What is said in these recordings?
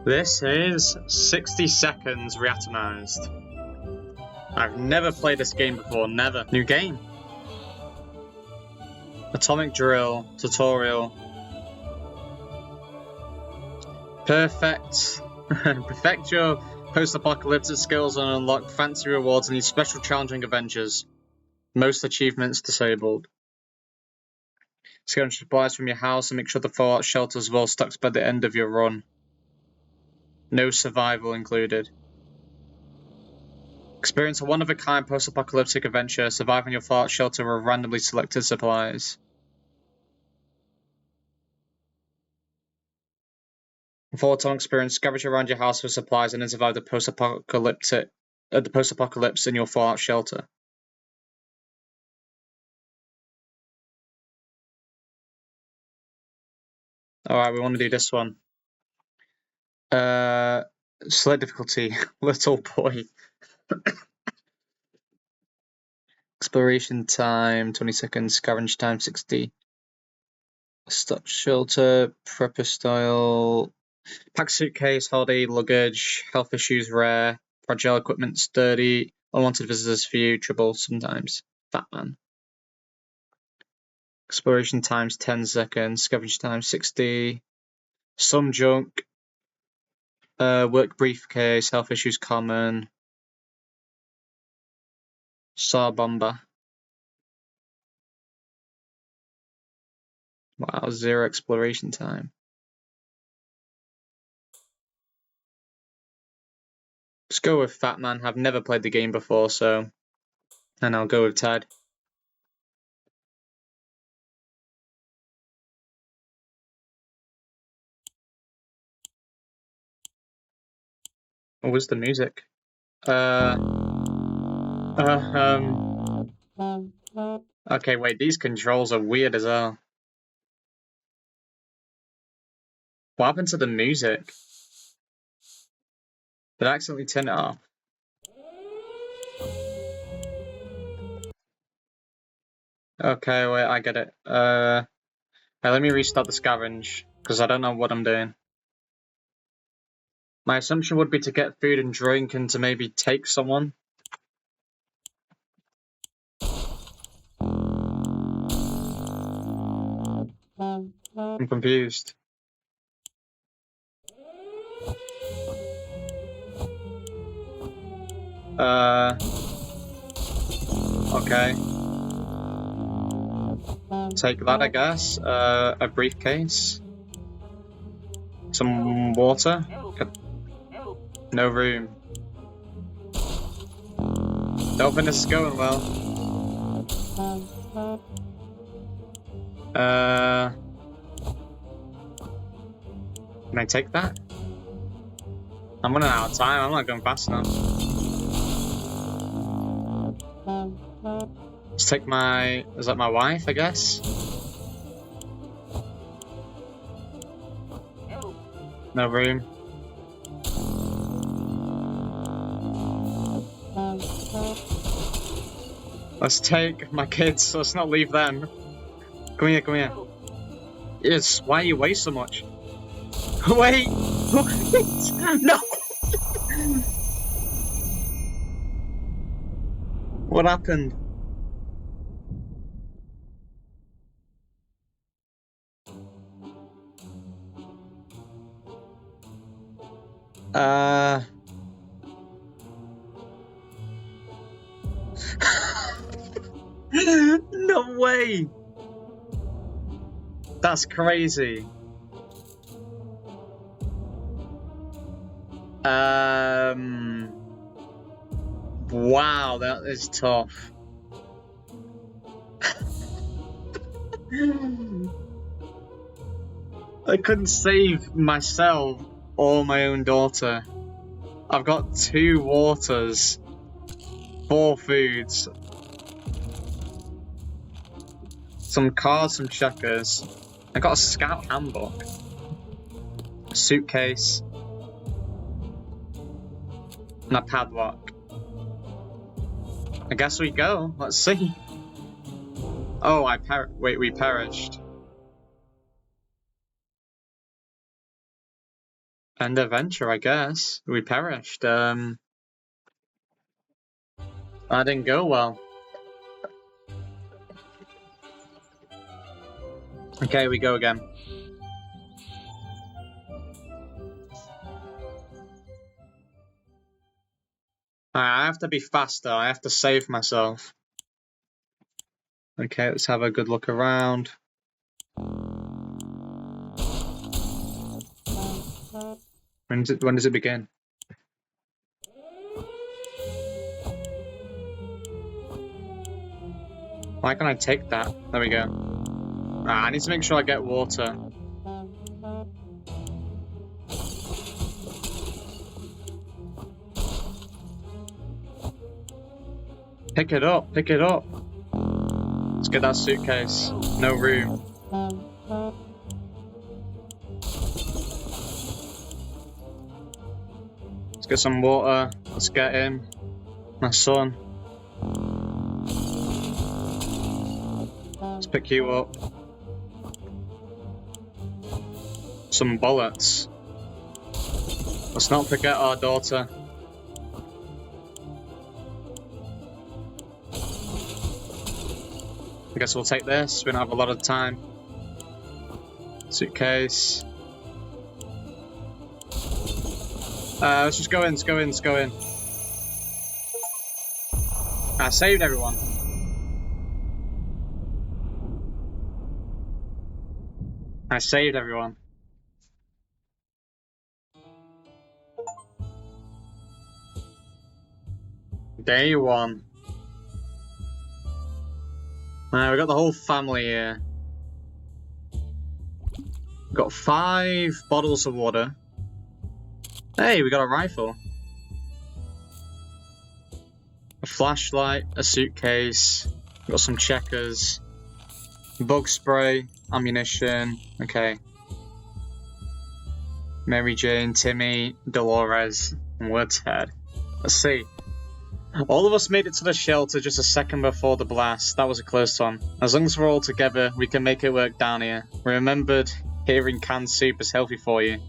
This is 60 Seconds Reatomized. I've never played this game before, never. New game. Atomic Drill, tutorial. Perfect your post-apocalyptic skills and unlock fancy rewards in these special challenging adventures. Most achievements disabled. Scavenge supplies from your house and make sure the fallout shelter is well stocked by the end of your run. No survival included. Experience a one-of-a-kind post-apocalyptic adventure. Survive in your fallout shelter with randomly selected supplies. For time experience, scavenge around your house for supplies and then survive the post-apocalypse in your fallout shelter. Alright, we want to do this one. Select difficulty. Little boy. Exploration time 20 seconds. Scavenge time 60. Stock shelter. Prepper style. Pack suitcase. Holiday luggage. Health issues rare. Fragile equipment sturdy. Unwanted visitors few. Trouble sometimes. Fat man. Exploration times 10 seconds. Scavenge time 60. Some junk. Work briefcase. Health issues common. Saw bomber. Wow, 0 exploration time. Let's go with Fat Man. I've never played the game before, so... And I'll go with Ted. What was the music? Okay, wait, these controls are weird as hell. What happened to the music? Did I accidentally turn it off? Okay, wait, I get it. Let me restart the scavenge, because I don't know what I'm doing. My assumption would be to get food and drink and to maybe take someone. I'm confused. Okay. Take that, I guess. A briefcase. Some water. No room. Don't think this is going well. Can I take that? I'm running out of time. I'm not going fast enough. Let's take my... Is that my wife, I guess? No room. Let's take my kids. Let's not leave them. Come here, come here. Yes, why you weigh so much? Wait! No! What happened? No way! That's crazy. Wow, that is tough. I couldn't save myself or my own daughter. I've got 2 waters, 4 foods, some cards, some checkers. I got a scout handbook, a suitcase, and a padlock. I guess we go. Let's see. Oh, we perished. End adventure, I guess. We perished. That didn't go well. Okay, we go again. I have to be faster. I have to save myself. Okay, let's have a good look around. When does it begin? Why can't I take that? There we go. I need to make sure I get water. Pick it up, pick it up. Let's get that suitcase. No room. Let's get some water. Let's get him. My son. Let's pick you up. Some bullets. Let's not forget our daughter. I guess we'll take this. We don't have a lot of time. Suitcase. Let's just go in, let's go in, let's go in. I saved everyone. I saved everyone. Day one. We got the whole family here. Got 5 bottles of water. Hey, we got a rifle. A flashlight, a suitcase. We got some checkers. Bug spray, ammunition. Okay. Mary Jane, Timmy, Dolores, and we're Ted. Let's see. All of us made it to the shelter just a second before the blast. That was a close one. As long as we're all together, we can make it work down here. We remembered hearing canned soup is healthy for you.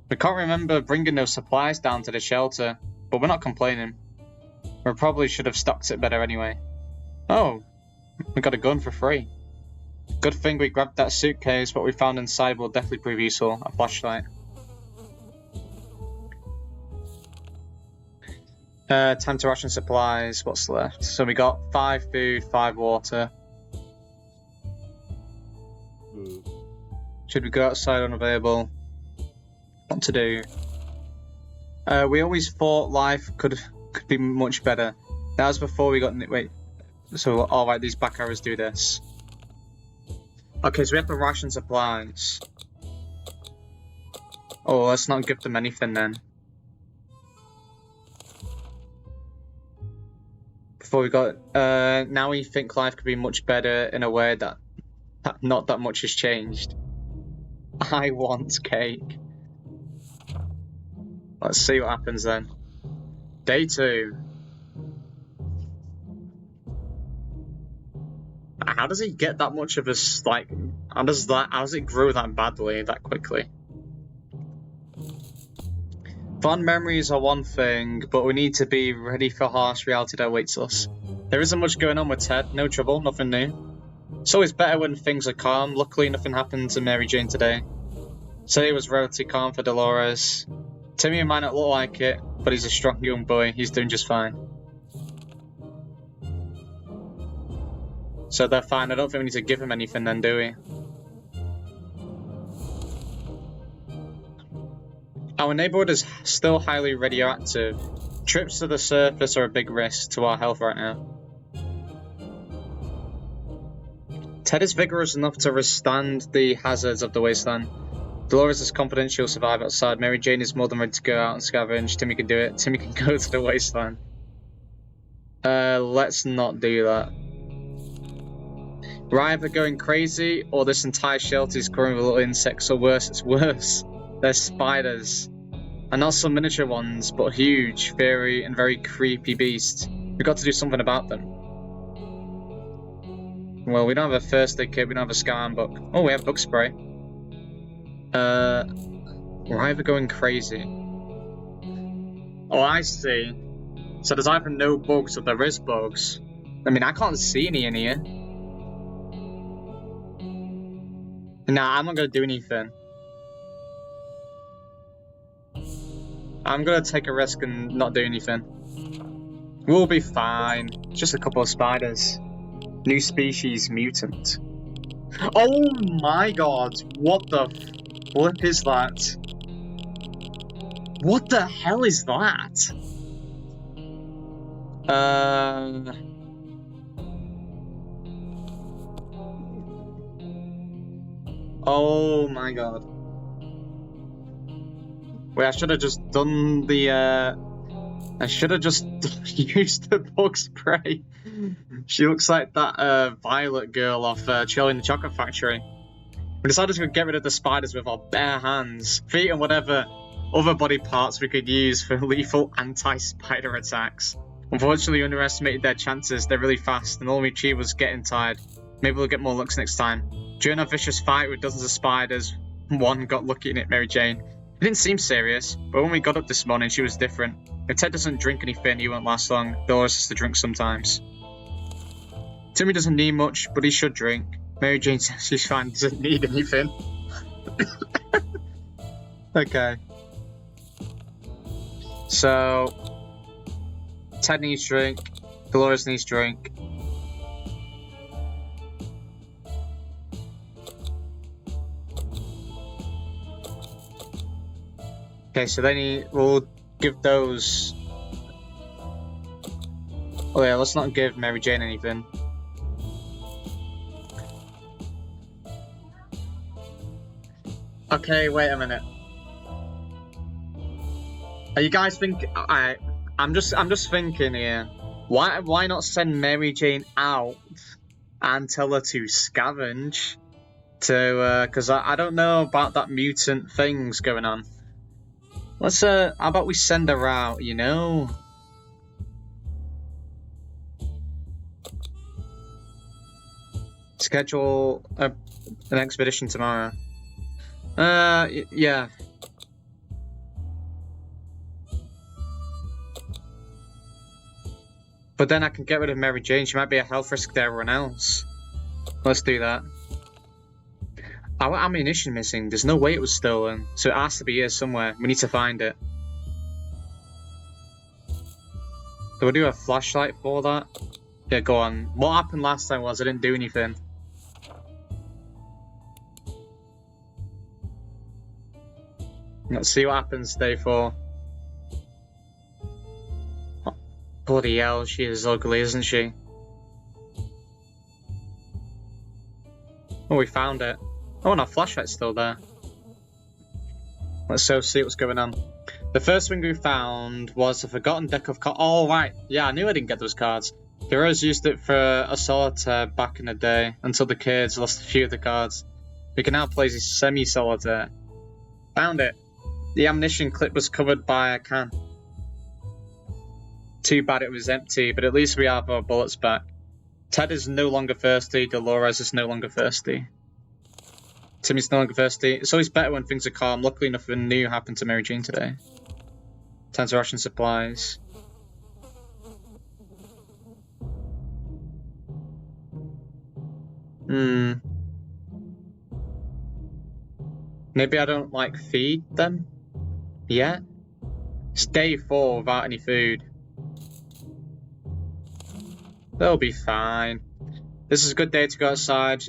We can't remember bringing those supplies down to the shelter, but we're not complaining. We probably should have stocked it better anyway. Oh, we got a gun for free. Good thing we grabbed that suitcase. What we found inside will definitely prove useful. A flashlight. Time to ration supplies. What's left? So we got 5 food, 5 water. Should we go outside unavailable? What to do? We always thought life could be much better. That was before we got... Wait. So, alright, these back arrows do this. Okay, so we have to ration supplies. Oh, let's not give them anything then. Before we got... now we think life could be much better in a way that not that much has changed. I want cake. Let's see what happens then. Day 2. How does he get that much of a, like, how does it grow that badly, that quickly? Fond memories are one thing, but we need to be ready for harsh reality that awaits us. There isn't much going on with Ted, no trouble, nothing new. It's always better when things are calm. Luckily nothing happened to Mary Jane today. Today was relatively calm for Dolores. Timmy might not look like it, but he's a strong young boy, he's doing just fine. So they're fine, I don't think we need to give him anything then, do we? Our neighborhood is still highly radioactive. Trips to the surface are a big risk to our health right now. Ted is vigorous enough to withstand the hazards of the wasteland. Dolores is confident she'll survive outside. Mary Jane is more than ready to go out and scavenge. Timmy can do it. Timmy can go to the wasteland. Let's not do that. We're either going crazy or this entire shelter is growing with little insects, or worse, it's worse. There's spiders. And not some miniature ones, but huge, furry, and very creepy beasts. We've got to do something about them. Well, we don't have a first aid kit, we don't have a scan book. Oh, we have bug spray. We're either going crazy. Oh, I see. So there's either no bugs or there is bugs. I mean, I can't see any in here. Nah, I'm not gonna do anything. I'm gonna take a risk and not do anything. We'll be fine. Just a couple of spiders. New species mutant. Oh my god, what the flip is that? What the hell is that? Oh my god. Wait, I should have just done the, I should have just used the bug spray. She looks like that, Violet girl off, Charlie in the Chocolate Factory. We decided to get rid of the spiders with our bare hands, feet and whatever other body parts we could use for lethal anti-spider attacks. Unfortunately, we underestimated their chances. They're really fast, and all we achieved was getting tired. Maybe we'll get more looks next time. During our vicious fight with dozens of spiders, one got lucky and hit Mary Jane. It didn't seem serious, but when we got up this morning, she was different. If Ted doesn't drink anything, he won't last long. Dolores has to drink sometimes. Timmy doesn't need much, but he should drink. Mary Jane says she's fine, doesn't need anything. Okay. So, Ted needs drink, Dolores needs drink. Okay, so then we'll give those... Oh yeah, let's not give Mary Jane anything. Okay, wait a minute. Are you guys think? I'm just thinking here. Why not send Mary Jane out and tell her to scavenge? Because I don't know about that mutant things going on. Let's how about we send her out? You know. Schedule an expedition tomorrow. Yeah. But then I can get rid of Mary Jane. She might be a health risk to everyone else. Let's do that. Our ammunition missing. There's no way it was stolen. So it has to be here somewhere. We need to find it. Do we do a flashlight for that? Yeah, go on. What happened last time was I didn't do anything. Let's see what happens day 4. Oh, bloody hell, she is ugly, isn't she? Oh, we found it. Oh, and our flashlight's still there. Let's go see what's going on. The first thing we found was a forgotten deck of cards. Oh, right. Yeah, I knew I didn't get those cards. Heroes used it for a solitaire back in the day until the kids lost a few of the cards. We can now play this semi-solitaire. Found it. The ammunition clip was covered by a can. Too bad it was empty, but at least we have our bullets back. Ted is no longer thirsty. Dolores is no longer thirsty. Timmy's no longer thirsty. It's always better when things are calm. Luckily, nothing new happened to Mary Jane today. Time to ration supplies. Maybe I don't, like, feed them yet? It's day 4 without any food. They'll be fine. This is a good day to go outside,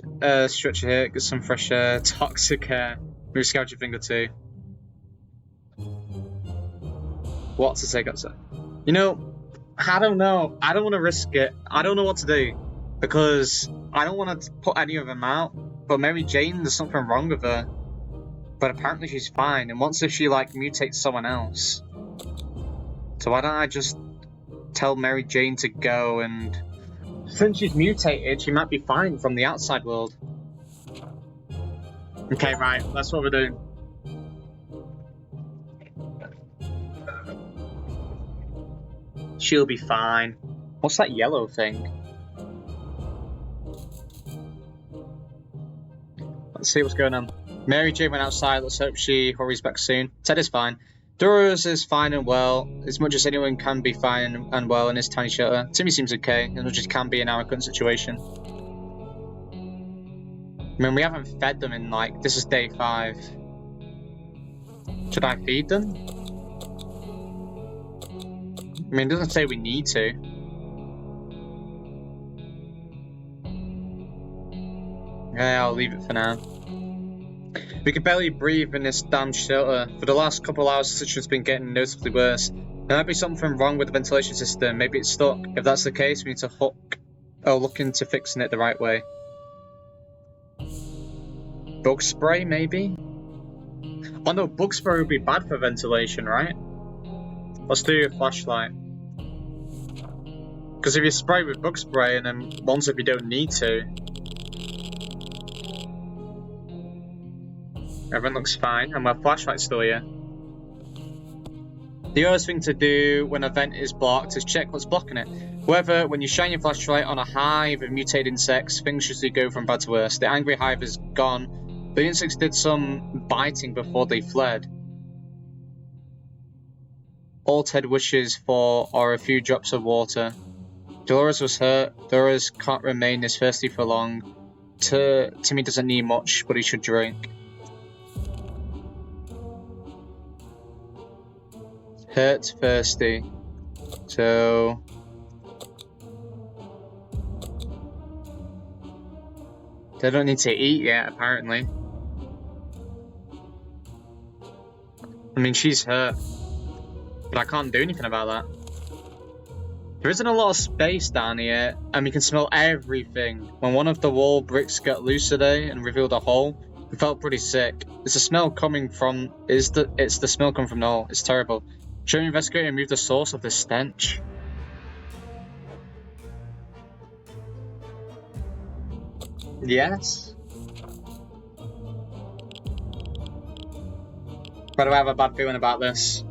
stretch a hit, get some fresh air, toxic air. Maybe scouch your finger too. What to take outside? You know, I don't know. I don't want to risk it. I don't know what to do. Because I don't want to put any of them out. But Mary Jane, there's something wrong with her. But apparently she's fine. And what's if she, like, mutates someone else? So why don't I just tell Mary Jane to go and... Since she's mutated, she might be fine from the outside world. Okay, right. That's what we're doing. She'll be fine. What's that yellow thing? Let's see what's going on. Mary Jane went outside. Let's hope she hurries back soon. Ted is fine. Doris is fine and well, as much as anyone can be fine and well in this tiny shelter. Timmy seems okay, as much as can be in our current situation. I mean, we haven't fed them in, like, this is day 5. Should I feed them? I mean, it doesn't say we need to. Yeah, I'll leave it for now. We can barely breathe in this damn shelter. For the last couple hours, the situation's been getting noticeably worse. There might be something wrong with the ventilation system. Maybe it's stuck. If that's the case, we need to look into fixing it the right way. Bug spray, maybe? Oh no, bug spray would be bad for ventilation, right? Let's do a flashlight. Because if you spray with bug spray and then once if you don't need to. Everyone looks fine, and my flashlight's still here. The other thing to do when a vent is blocked is check what's blocking it. However, when you shine your flashlight on a hive of mutated insects, things usually go from bad to worse. The angry hive is gone, but the insects did some biting before they fled. All Ted wishes for are a few drops of water. Dolores was hurt. Dolores can't remain this thirsty for long. Timmy doesn't need much, but he should drink. Hurt, thirsty. So... they don't need to eat yet, apparently. I mean, she's hurt. But I can't do anything about that. There isn't a lot of space down here, and we can smell everything. When one of the wall bricks got loose today and revealed a hole, we felt pretty sick. It's the smell coming from... it's the smell coming from the hole. It's terrible. Should we investigate and remove the source of the stench? Yes. Why do I have a bad feeling about this?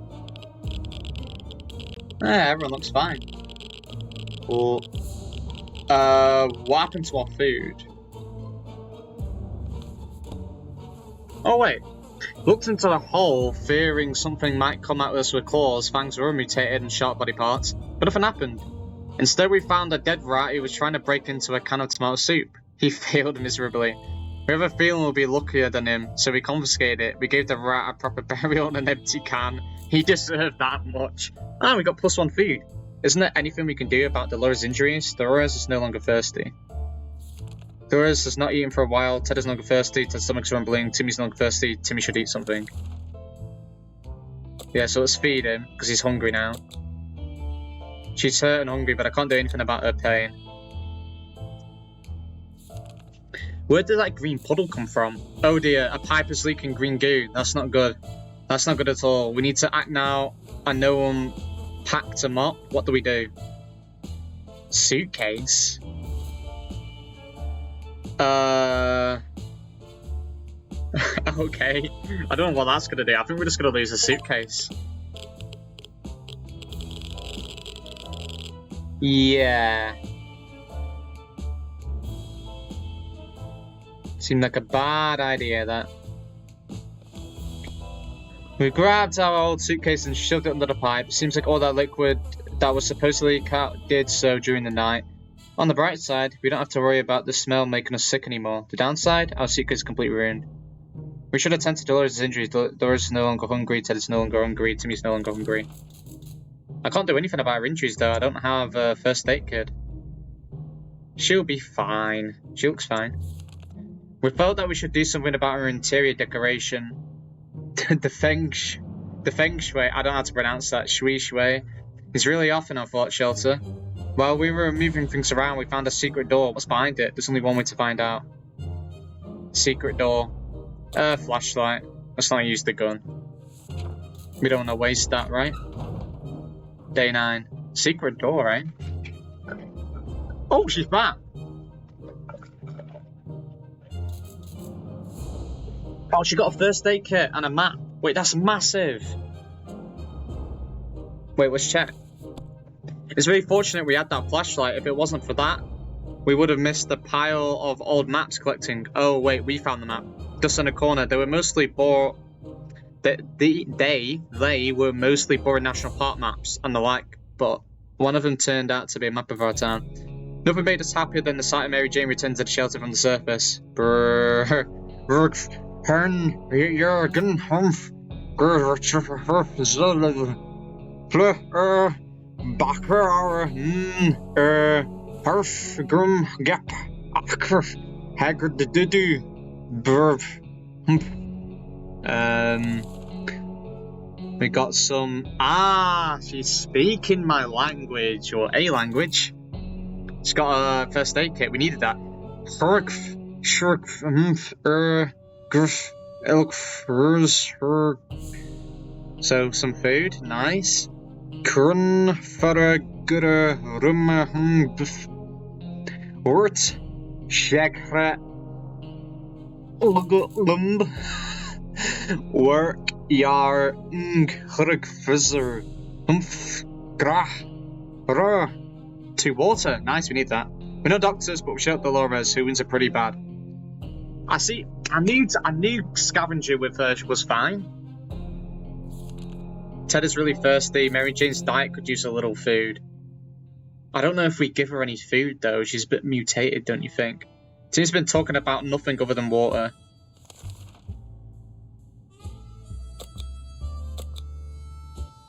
Everyone looks fine. Well, what happened to our food? Oh wait. Looked into the hole, fearing something might come at us with claws. Fangs were mutated and sharp body parts, but nothing happened. Instead, we found a dead rat who was trying to break into a can of tomato soup. He failed miserably. We have a feeling we'll be luckier than him, so we confiscated it. We gave the rat a proper burial in an empty can. He deserved that much. Ah, we got +1 food. Isn't there anything we can do about Dolores' injuries? Dolores is no longer thirsty. Dolores has not eaten for a while. Ted is no longer thirsty. Ted's stomach's rumbling. Timmy's no longer thirsty. Timmy should eat something. Yeah, so let's feed him, because he's hungry now. She's hurt and hungry, but I can't do anything about her pain. Where did that green puddle come from? Oh dear, a pipe is leaking green goo. That's not good. That's not good at all. We need to act now. I know one packed him up. What do we do? Suitcase? Okay. I don't know what that's gonna do. I think we're just gonna lose a suitcase. Yeah. Seemed like a bad idea, that. We grabbed our old suitcase and shoved it under the pipe. Seems like all that liquid that was supposedly leak out did so during the night. On the bright side, we don't have to worry about the smell making us sick anymore. The downside, our suitcase is completely ruined. We should attend to Dolores' injuries. Dolores is no longer hungry, Ted is no longer hungry, Timmy's no longer hungry. I can't do anything about her injuries though. I don't have a first aid kit. She'll be fine. She looks fine. We felt that we should do something about her interior decoration. the feng shui, I don't know how to pronounce that, shui is really off in our fort shelter. While we were moving things around, we found a secret door. What's behind it? There's only one way to find out. Secret door. Flashlight. Let's not use the gun. We don't want to waste that, right? Day 9. Secret door, right? Oh, she's back! Oh, she got a first aid kit and a map. Wait, that's massive. Wait, let's check. It's really fortunate we had that flashlight. If it wasn't for that, we would have missed the pile of old maps collecting. Oh, wait, we found the map. just in a corner. They were mostly bought. They were mostly boring national park maps and the like, but one of them turned out to be a map of our town. Nothing made us happier than the sight of Mary Jane returning to the shelter from the surface. We got some. She's speaking my language, or a language. She's got a first aid kit. We needed that. So some food, nice. Wort shakra work yar to water. Nice, we need that. We're no doctors, but we shot Dolores, who wounds are pretty bad. I see. I knew Scavenger with her was fine. Ted is really thirsty. Mary Jane's diet could use a little food. I don't know if we give her any food though. She's a bit mutated, don't you think? Tim's been talking about nothing other than water.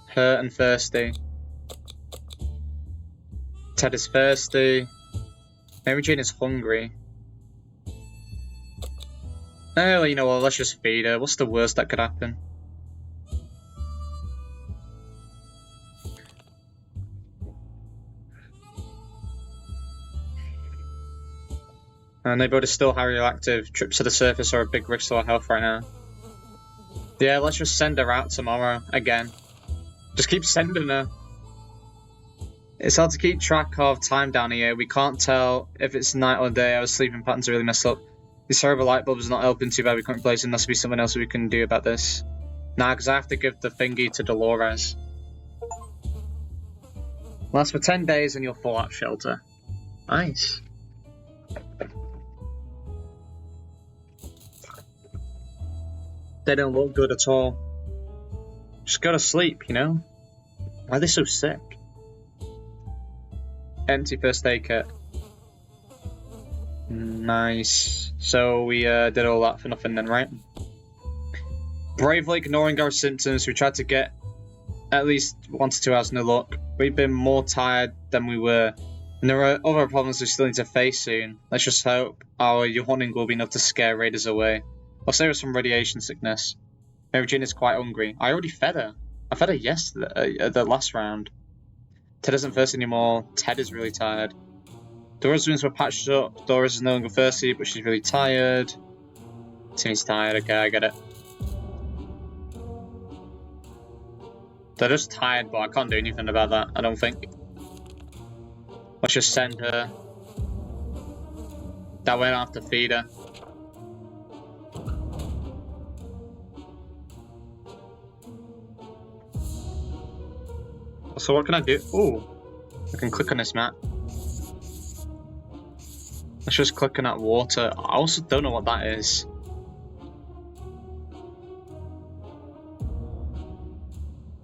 Hurt and thirsty. Ted is thirsty. Mary Jane is hungry. Oh, you know what? Let's just feed her. What's the worst that could happen? And they both are still highly active. Trips to the surface are a big risk to our health right now. Yeah, let's just send her out tomorrow again. Just keep sending her. It's hard to keep track of time down here. We can't tell if it's night or day. Our sleeping patterns are really messed up. These horrible light bulbs are not helping too bad. We can't replace them. There must be something else we can do about this. Nah, because I have to give the thingy to Dolores. Lasts for 10 days and you'll fall out shelter. Nice. They don't look good at all. Just go to sleep, you know? Why are they so sick? Empty first aid kit. Nice. So we did all that for nothing then, right? Bravely ignoring our symptoms, we tried to get at least 1 to 2 hours, no luck. We've been more tired than we were. And there are other problems we still need to face soon. Let's just hope our yawning will be enough to scare raiders away. Or save us from radiation sickness. Mary Jane is quite hungry. I already fed her. I fed her yesterday, the last round. Ted isn't thirsty anymore. Ted is really tired. Dora's wounds were patched up. Doris is no longer thirsty, but she's really tired. Timmy's tired. Okay, I get it. They're just tired, but I can't do anything about that, I don't think. Let's just send her. That way I don't have to feed her. So what can I do? Oh, I can click on this map. Let's just click on that water. I also don't know what that is.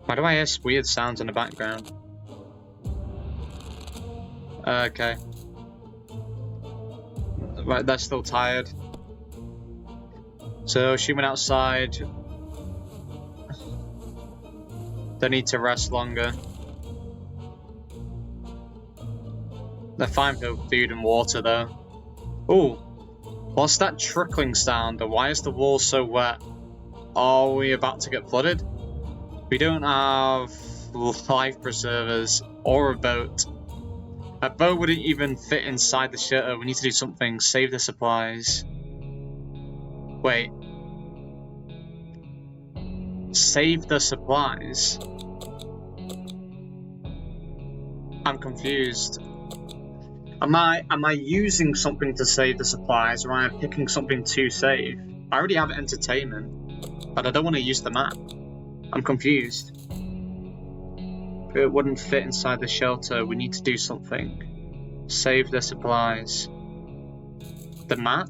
Why do I hear weird sounds in the background? Okay. Right, they're still tired. So she went outside. They need to rest longer. They're fine for food and water though. Ooh, what's that trickling sound? And why is the wall so wet? Are we about to get flooded? We don't have life preservers or a boat. A boat wouldn't even fit inside the shelter. We need to do something. Save the supplies. Wait. Save the supplies? I'm confused. Am I using something to save the supplies, or am I picking something to save? I already have entertainment, but I don't want to use the map. I'm confused. It wouldn't fit inside the shelter. We need to do something. Save the supplies. The map?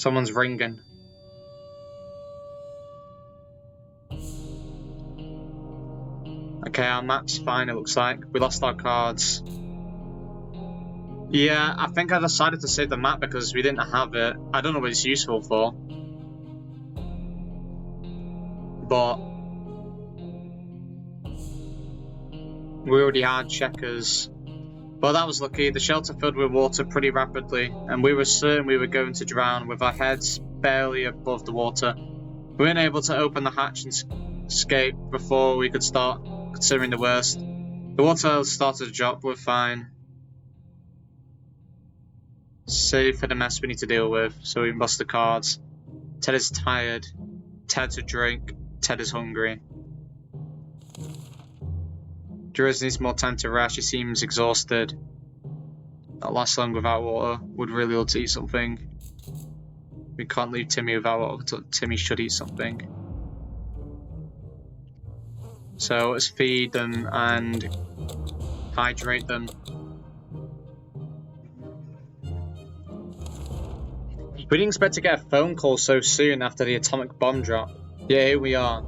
Someone's ringing. Okay, our map's fine, it looks like. We lost our cards. Yeah, I think I decided to save the map because we didn't have it. I don't know what it's useful for. But we already had checkers. But that was lucky. The shelter filled with water pretty rapidly, and we were certain we were going to drown with our heads barely above the water. We weren't able to open the hatch and escape before we could start considering the worst. The water started to drop, we're fine. Save for the mess we need to deal with, so we bust the cards. Ted is tired. Ted's a drink. Ted is hungry. Drez needs more time to rest. She seems exhausted. Not last long without water. Would really love to eat something. We can't leave Timmy without water. Timmy should eat something. So let's feed them and hydrate them. We didn't expect to get a phone call so soon after the atomic bomb drop. Yeah, here we are.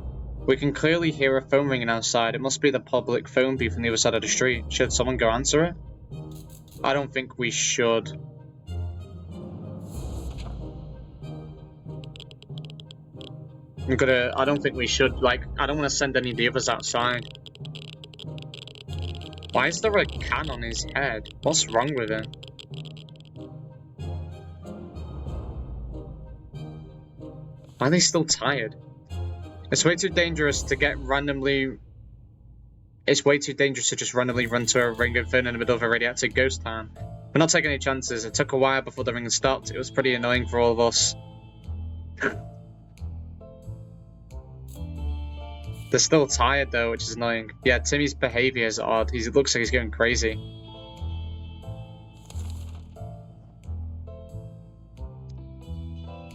We can clearly hear a phone ringing outside. It must be the public phone booth on the other side of the street. Should someone go answer it? I don't think we should. I don't think we should. Like, I don't want to send any of the others outside. Why is there a can on his head? What's wrong with him? Why are they still tired? It's way too dangerous to get randomly... It's way too dangerous to just randomly run to a ring of fin in the middle of a radioactive ghost town. We're not taking any chances. It took a while before the ring stopped. It was pretty annoying for all of us. They're still tired though, which is annoying. Yeah, Timmy's behavior is odd. He looks like he's going crazy.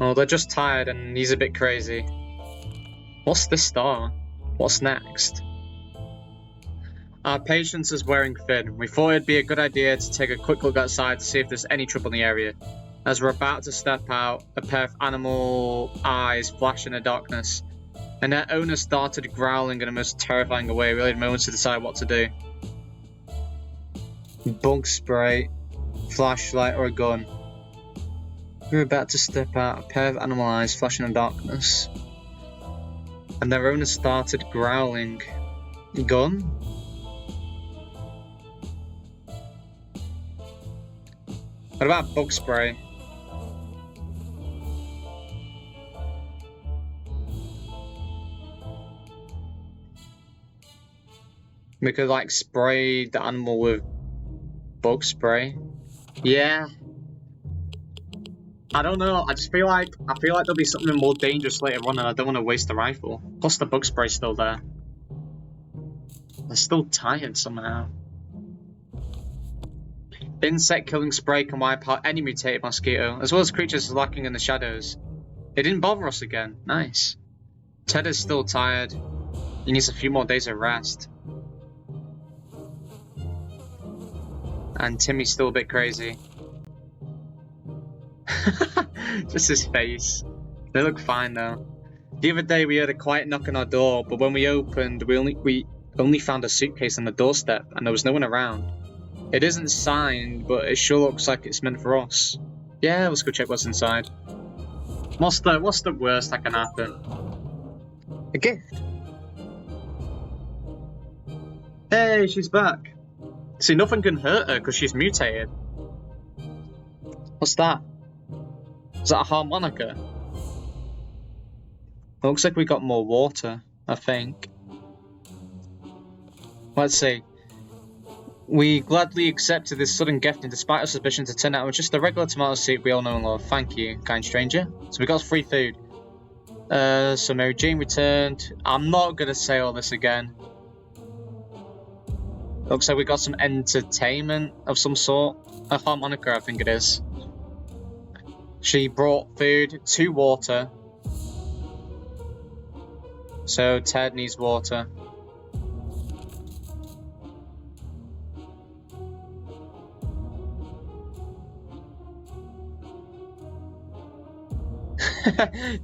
Oh, they're just tired and he's a bit crazy. What's this star? What's next? Our patience is wearing thin. We thought it'd be a good idea to take a quick look outside to see if there's any trouble in the area. As we're about to step out, a pair of animal eyes flash in the darkness, and their owner started growling in the most terrifying way. We had moments to decide what to do. Bug spray, flashlight, or a gun. We were about to step out, a pair of animal eyes flash in the darkness, and their owner started growling. Gun? What about bug spray? We could like spray the animal with bug spray. Yeah. I don't know. I feel like there'll be something more dangerous later on, and I don't want to waste the rifle. Plus, the bug spray's still there. They're still tired somehow. Insect killing spray can wipe out any mutated mosquito, as well as creatures lurking in the shadows. It didn't bother us again. Nice. Ted is still tired. He needs a few more days of rest. And Timmy's still a bit crazy. Just his face. They look fine though. The other day we heard a quiet knock on our door, but when we opened, we only found a suitcase on the doorstep, and there was no one around. It isn't signed, but it sure looks like it's meant for us. Yeah, let's go check what's inside. What's the worst that can happen? A gift. Hey, she's back. See, nothing can hurt her because she's mutated. What's that? Is that a harmonica? It looks like we got more water, I think. Let's see. We gladly accepted this sudden gift, and despite our suspicion to turn out was just a regular tomato soup we all know and love. Thank you, kind stranger. So we got free food. So Mary Jane returned. I'm not gonna say all this again. Looks like we got some entertainment of some sort. A harmonica, I think it is. She brought food to water. So Ted needs water.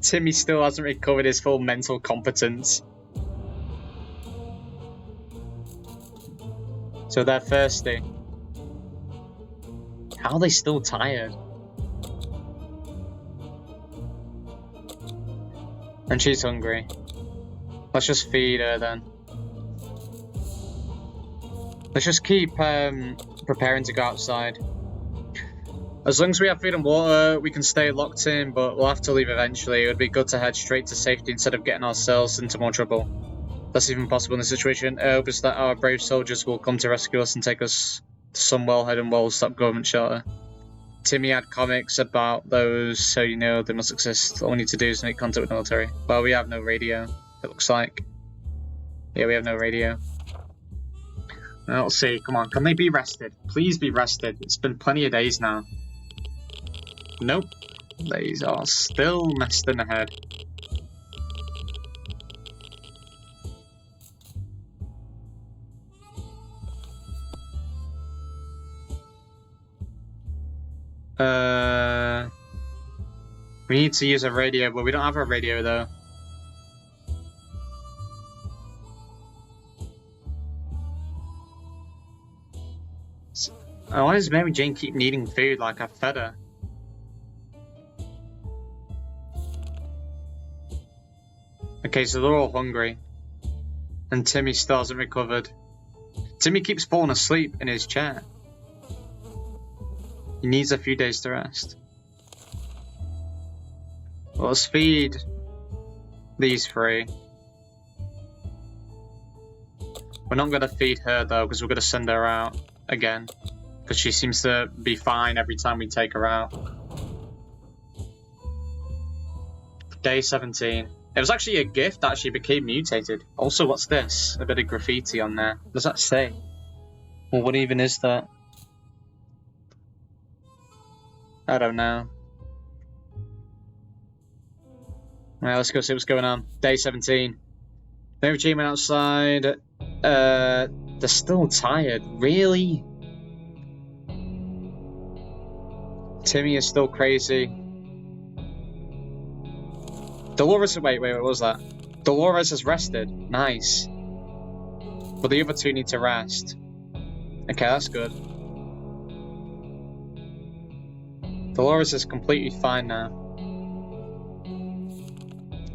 Timmy still hasn't recovered his full mental competence. So they're thirsty. How are they still tired? And she's hungry. Let's just feed her then. Let's just keep preparing to go outside. As long as we have food and water, we can stay locked in, but we'll have to leave eventually. It would be good to head straight to safety instead of getting ourselves into more trouble. That's even possible in this situation. I hope it's that our brave soldiers will come to rescue us and take us to some well-hidden, well-stocked government shelter. Timmy had comics about those, so you know they must exist. All we need to do is make contact with the military. Well, we have no radio, it looks like. Yeah, we have no radio. Well, let's see. Come on, can they be rested? Please be rested. It's been plenty of days now. Nope. These are still messed in the head. We need to use a radio, but we don't have a radio though. Why does Mary Jane keep needing food like I fed her? Okay, so they're all hungry. And Timmy still hasn't recovered. Timmy keeps falling asleep in his chair. He needs a few days to rest. Well, let's feed these three. We're not going to feed her though, because we're going to send her out again. Because she seems to be fine every time we take her out. Day 17. It was actually a gift that she became mutated. Also, what's this? A bit of graffiti on there. What does that say? Well, what even is that? I don't know. Alright, let's go see what's going on. Day 17. Mary Jane went outside. They're still tired. Really? Timmy is still crazy. Dolores, wait, what was that? Dolores has rested. Nice. But the other two need to rest. Okay, that's good. Dolores is completely fine now.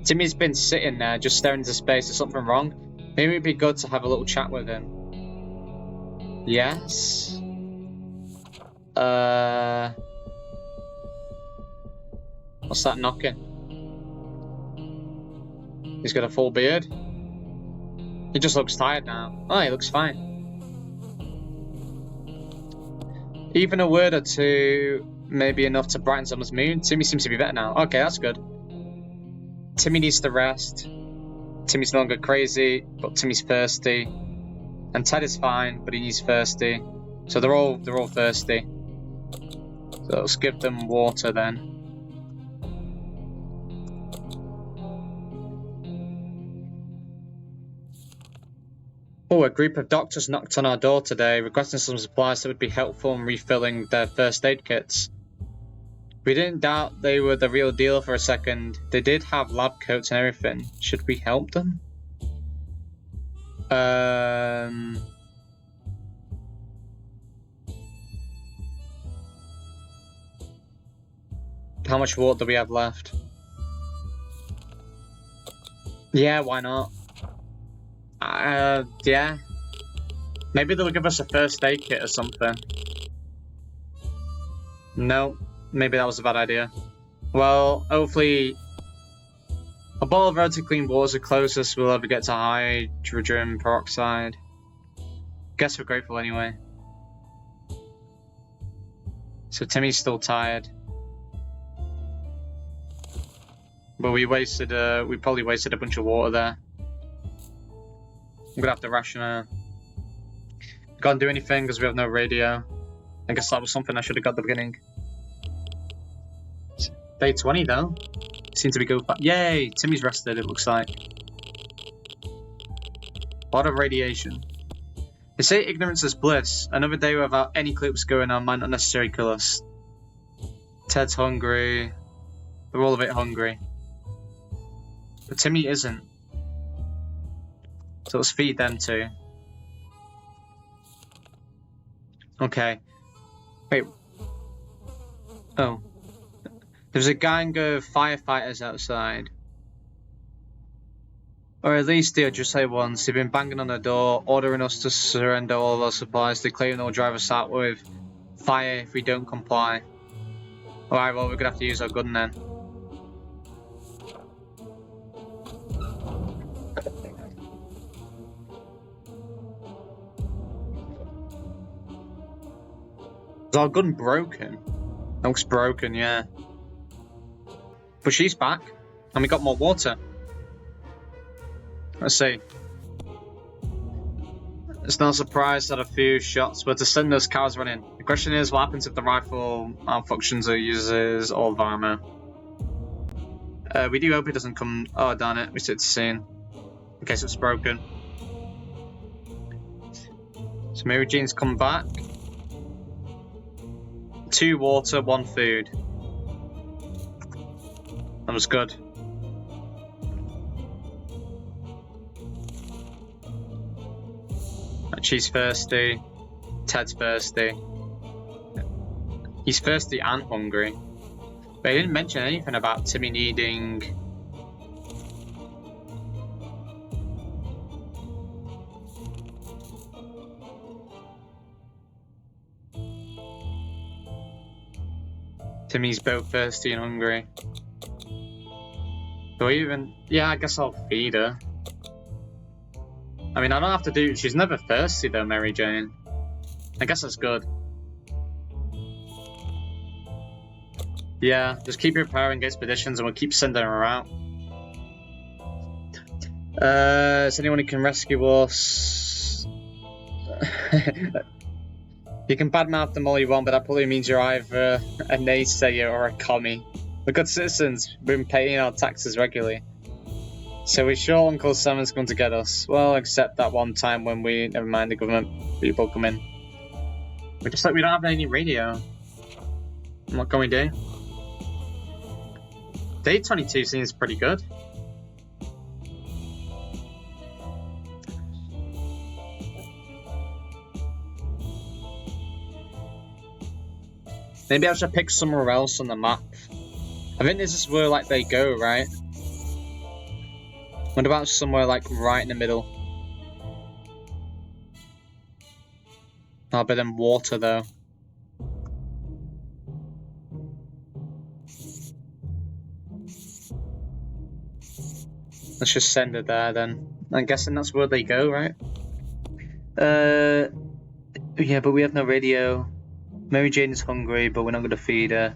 Timmy's been sitting there just staring into space. Is something wrong? Maybe it'd be good to have a little chat with him. Yes? What's that knocking? He's got a full beard. He just looks tired now. Oh, he looks fine. Even a word or two may be enough to brighten someone's mood. Timmy seems to be better now. Okay, that's good. Timmy needs to rest. Timmy's no longer crazy, but Timmy's thirsty. And Ted is fine, but he's thirsty. So they're all thirsty. So let's give them water then. Oh, a group of doctors knocked on our door today, requesting some supplies that would be helpful in refilling their first aid kits. We didn't doubt they were the real deal for a second. They did have lab coats and everything. Should we help them? How much water do we have left? Yeah, why not? Yeah. Maybe they'll give us a first aid kit or something. No, maybe that was a bad idea. Well, hopefully a bottle of relatively clean water is the closest we'll ever get to hydrogen peroxide. Guess we're grateful anyway. So Timmy's still tired. But we probably wasted a bunch of water there. I'm gonna have to ration her. Can't do anything because we have no radio. I guess that was something I should have got at the beginning. Day 20 though. Seems to be going fast. Yay! Timmy's rested, it looks like. A lot of radiation. They say ignorance is bliss. Another day without any clue what's going on might not necessarily kill us. Ted's hungry. They're all a bit hungry. But Timmy isn't. So let's feed them too. Okay. Wait. Oh. There's a gang of firefighters outside. Or at least they'll just say once. They've been banging on the door, ordering us to surrender all of our supplies. They claim they'll drive us out with fire if we don't comply. Alright, well, we're gonna have to use our gun then. Is our gun broken? It looks broken, yeah. But she's back, and we got more water. Let's see. It's no surprise that a few shots were to send those cars running. The question is, what happens if the rifle malfunctions or uses all the ammo? We do hope it doesn't come... Oh, darn it. We sit to scene. In case it's broken. So Mary Jane's come back. 2 water, 1 food. That was good. She's thirsty. Ted's thirsty. He's thirsty and hungry. But he didn't mention anything about Timmy needing... Timmy's both thirsty and hungry. Do I even... Yeah, I guess I'll feed her. I mean, I don't have to do... She's never thirsty though, Mary Jane. I guess that's good. Yeah, just keep preparing expeditions and we'll keep sending her out. Is anyone who can rescue us? You can badmouth them all you want, but that probably means you're either a naysayer or a commie. We're good citizens. We've been paying our taxes regularly. So we're sure Uncle Simon's going to get us. Well, except that one time when we... Never mind, the government people come in. We're just like, we don't have any radio. What can we do? Day 22 seems pretty good. Maybe I should pick somewhere else on the map. I think this is where, like, they go, right? What about somewhere, like, right in the middle? Oh, but then water, though. Let's just send it there, then. I'm guessing that's where they go, right? Yeah, but we have no radio. Mary Jane is hungry, but we're not going to feed her.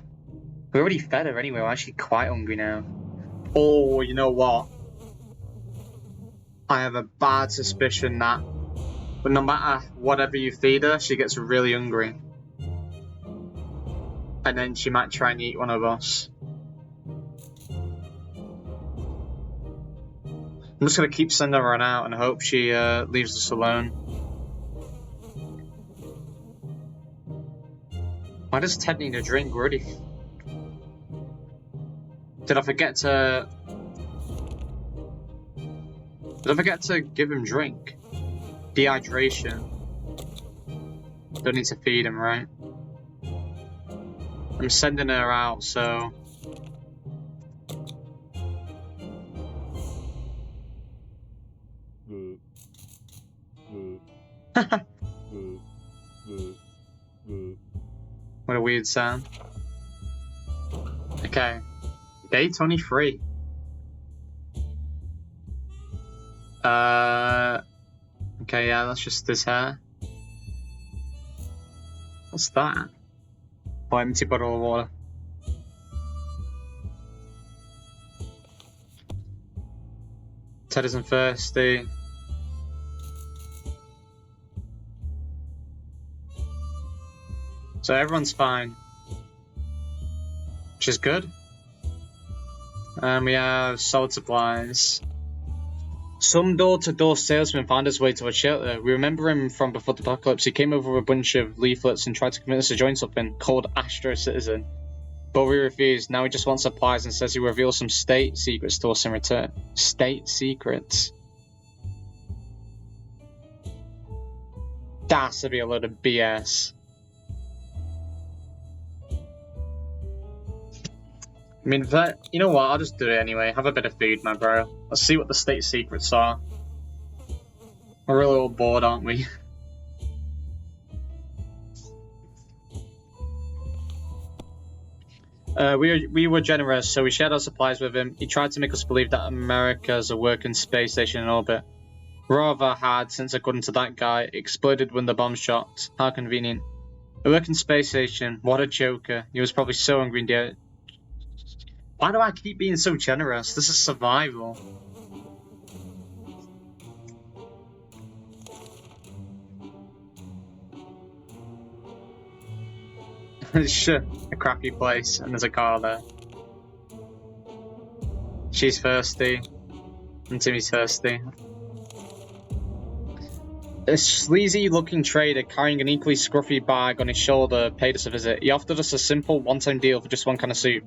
We already fed her anyway. We're actually quite hungry now. Oh, you know what? I have a bad suspicion that but no matter whatever you feed her, she gets really hungry. And then she might try and eat one of us. I'm just going to keep sending her out and hope she leaves us alone. Why does Ted need a drink? Already? Did I forget to give him drink? Dehydration. Don't need to feed him, right? I'm sending her out, so... What a weird sound. Okay. Day 23. Okay, yeah, that's just this hair. What's that? Oh, empty bottle of water. Ted isn't thirsty. So everyone's fine, which is good. We have sold supplies. Some door-to-door salesman found his way to a shelter. We remember him from before the apocalypse. He came over with a bunch of leaflets and tried to convince us to join something called Astro Citizen. But we refused. Now he just wants supplies and says he will reveal some state secrets to us in return. State secrets? That has to be a load of BS. I mean, you know what? I'll just do it anyway. Have a bit of food, my bro. Let's see what the state secrets are. We're a little bored, aren't we? We were generous, so we shared our supplies with him. He tried to make us believe that America's a working space station in orbit. Rather had, since according to that guy, it exploded when the bomb shot. How convenient. A working space station, what a joker. He was probably so hungry in the air. Why do I keep being so generous? This is survival. It's a crappy place, and there's a car there. She's thirsty, and Timmy's thirsty. A sleazy-looking trader carrying an equally scruffy bag on his shoulder paid us a visit. He offered us a simple one-time deal for just one can of soup.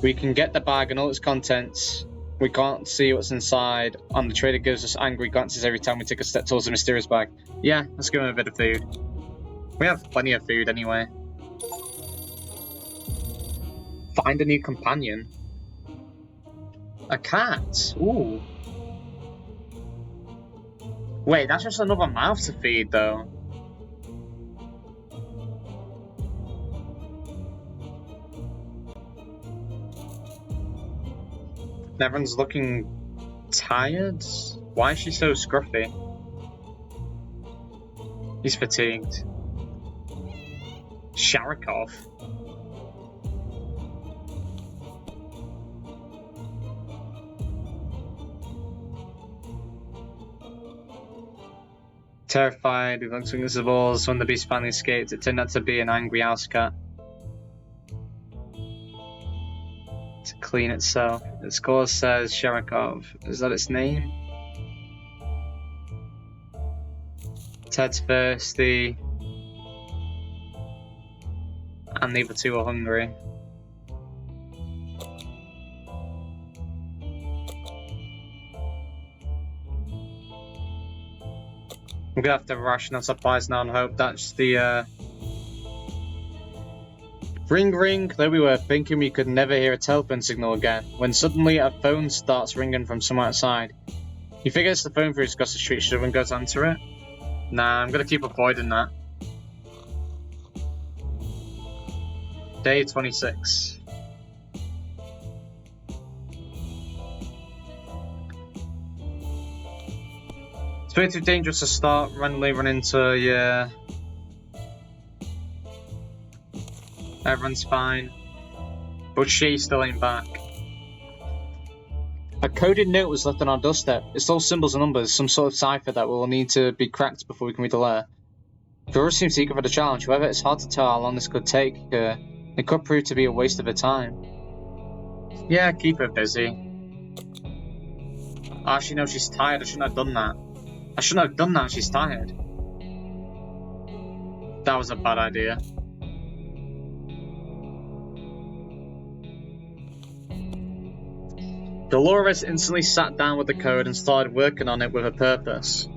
We can get the bag and all its contents. We can't see what's inside, and the trader gives us angry glances every time we take a step towards the mysterious bag. Yeah, let's give him a bit of food. We have plenty of food anyway. Find a new companion. A cat. Ooh. Wait, that's just another mouth to feed, though. Everyone's looking tired. Why is she so scruffy? He's fatigued. Sharikov. Terrified, he looks invisible. When the beast finally escaped, it turned out to be an angry house cat. To clean itself. Its score says Sharikov. Is that its name? Ted's thirsty. And the other two are hungry. I'm gonna have to ration our supplies now and hope that's the Ring ring, there we were, thinking we could never hear a telephone signal again, when suddenly a phone starts ringing from somewhere outside. He figures the phone through across the street, should everyone go to answer it? Nah, I'm gonna keep avoiding that. Day 26. It's way too dangerous to start randomly run into, yeah. Everyone's fine. But she still ain't back. A coded note was left on our doorstep. It's all symbols and numbers, some sort of cipher that will need to be cracked before we can read the letter. Vera seems eager for the challenge, however it's hard to tell how long this could take her. It could prove to be a waste of her time. Yeah, keep her busy. Actually, no, she's tired. I shouldn't have done that. I shouldn't have done that, she's tired. That was a bad idea. Dolores instantly sat down with the code and started working on it with a purpose.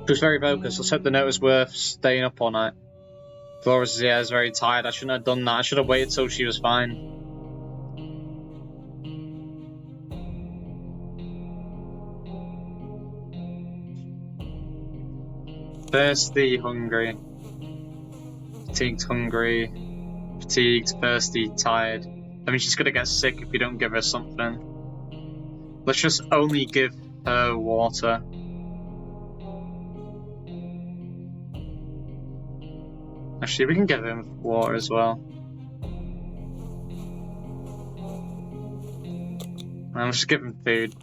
She was very focused. Let's hope the note was worth staying up all night. Dolores is very tired. I shouldn't have done that. I should have waited till she was fine. Thirsty, hungry. Fatigued, hungry. Fatigued, thirsty, tired. I mean, she's gonna get sick if you don't give her something. Let's just only give her water. Actually, we can give him water as well. Let's just give him food.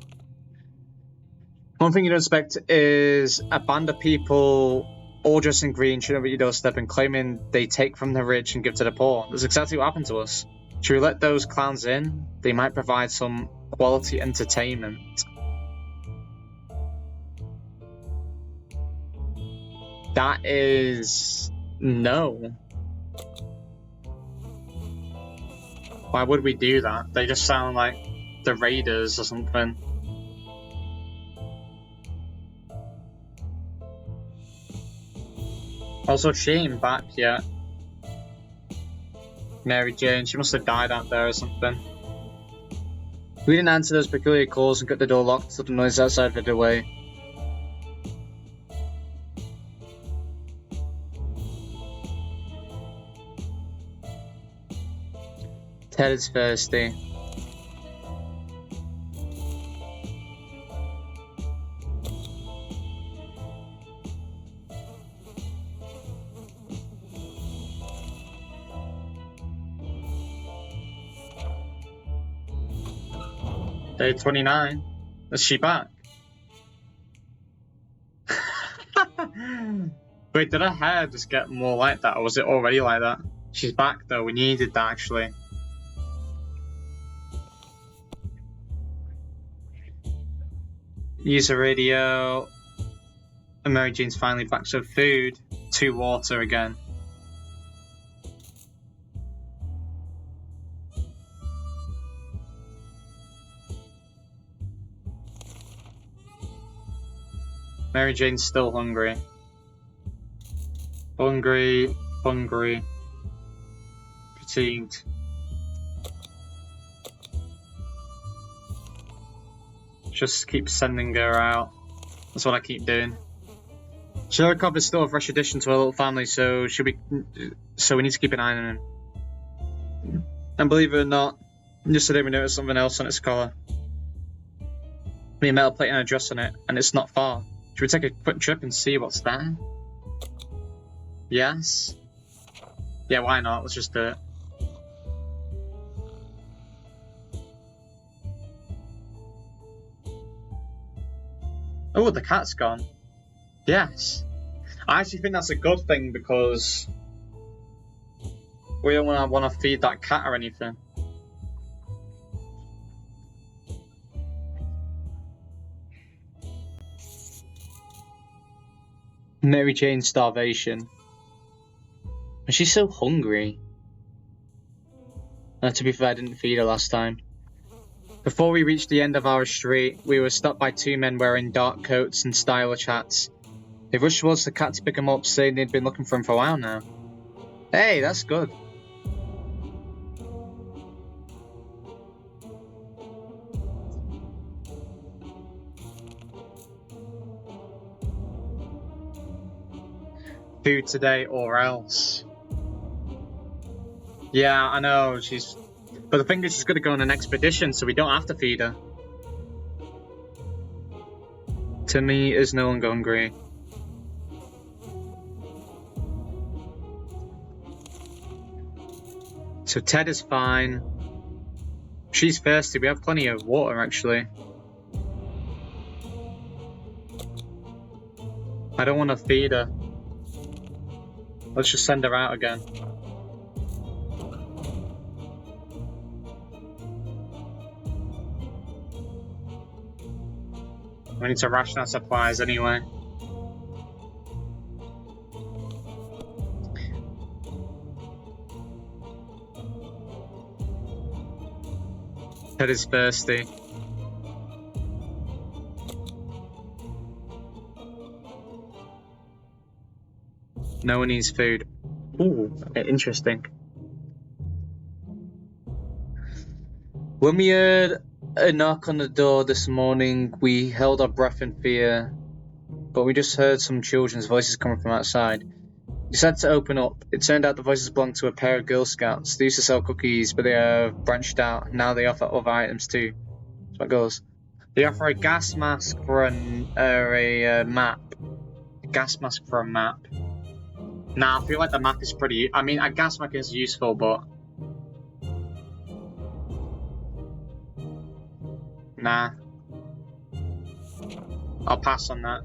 One thing you don't expect is a band of people all dressed in green shooting over your doorstep and claiming they take from the rich and give to the poor. That's exactly what happened to us. Should we let those clowns in? They might provide some quality entertainment. That is... no. Why would we do that? They just sound like the Raiders or something. Also, she ain't back yet. Mary Jane, she must have died out there or something. We didn't answer those peculiar calls and got the door locked so the noise outside faded away. Ted is thirsty. Day 29. Is she back? Wait, did her hair just get more like that, or was it already like that? She's back though, we needed that actually. Use a radio. And Mary Jane's finally back, so food, 2 water again. Mary Jane's still hungry. Hungry, hungry, fatigued. Just keep sending her out. That's what I keep doing. Sherikov is still a fresh addition to our little family, so we need to keep an eye on him. And believe it or not, yesterday we noticed something else on its collar. A metal plate and a address on it, and it's not far. Should we take a quick trip and see what's there? Yes? Yeah, why not? Let's just do it. Oh, the cat's gone. Yes. I actually think that's a good thing because we don't want to feed that cat or anything. Mary Jane's starvation. And she's so hungry. To be fair, I didn't feed her last time. Before we reached the end of our street, we were stopped by 2 men wearing dark coats and stylish hats. They rushed towards the cat to pick him up, saying they'd been looking for him for a while now. Hey, that's good. Food today or else. Yeah, I know, but the thing is she's gonna go on an expedition, so we don't have to feed her. Timmy is no longer hungry. So Ted is fine. She's thirsty, we have plenty of water actually. I don't want to feed her. Let's just send her out again. We need to ration our supplies anyway. Ted is thirsty. No one needs food. Ooh, interesting. When we heard a knock on the door this morning, we held our breath in fear, but we just heard some children's voices coming from outside. We decided to open up. It turned out the voices belonged to a pair of Girl Scouts. They used to sell cookies, but they have branched out. Now they offer other items too. That's what goes. They offer a gas mask for a map. A gas mask for a map. Nah, I feel like the map is pretty... I mean, a gas mask is useful, but... Nah. I'll pass on that.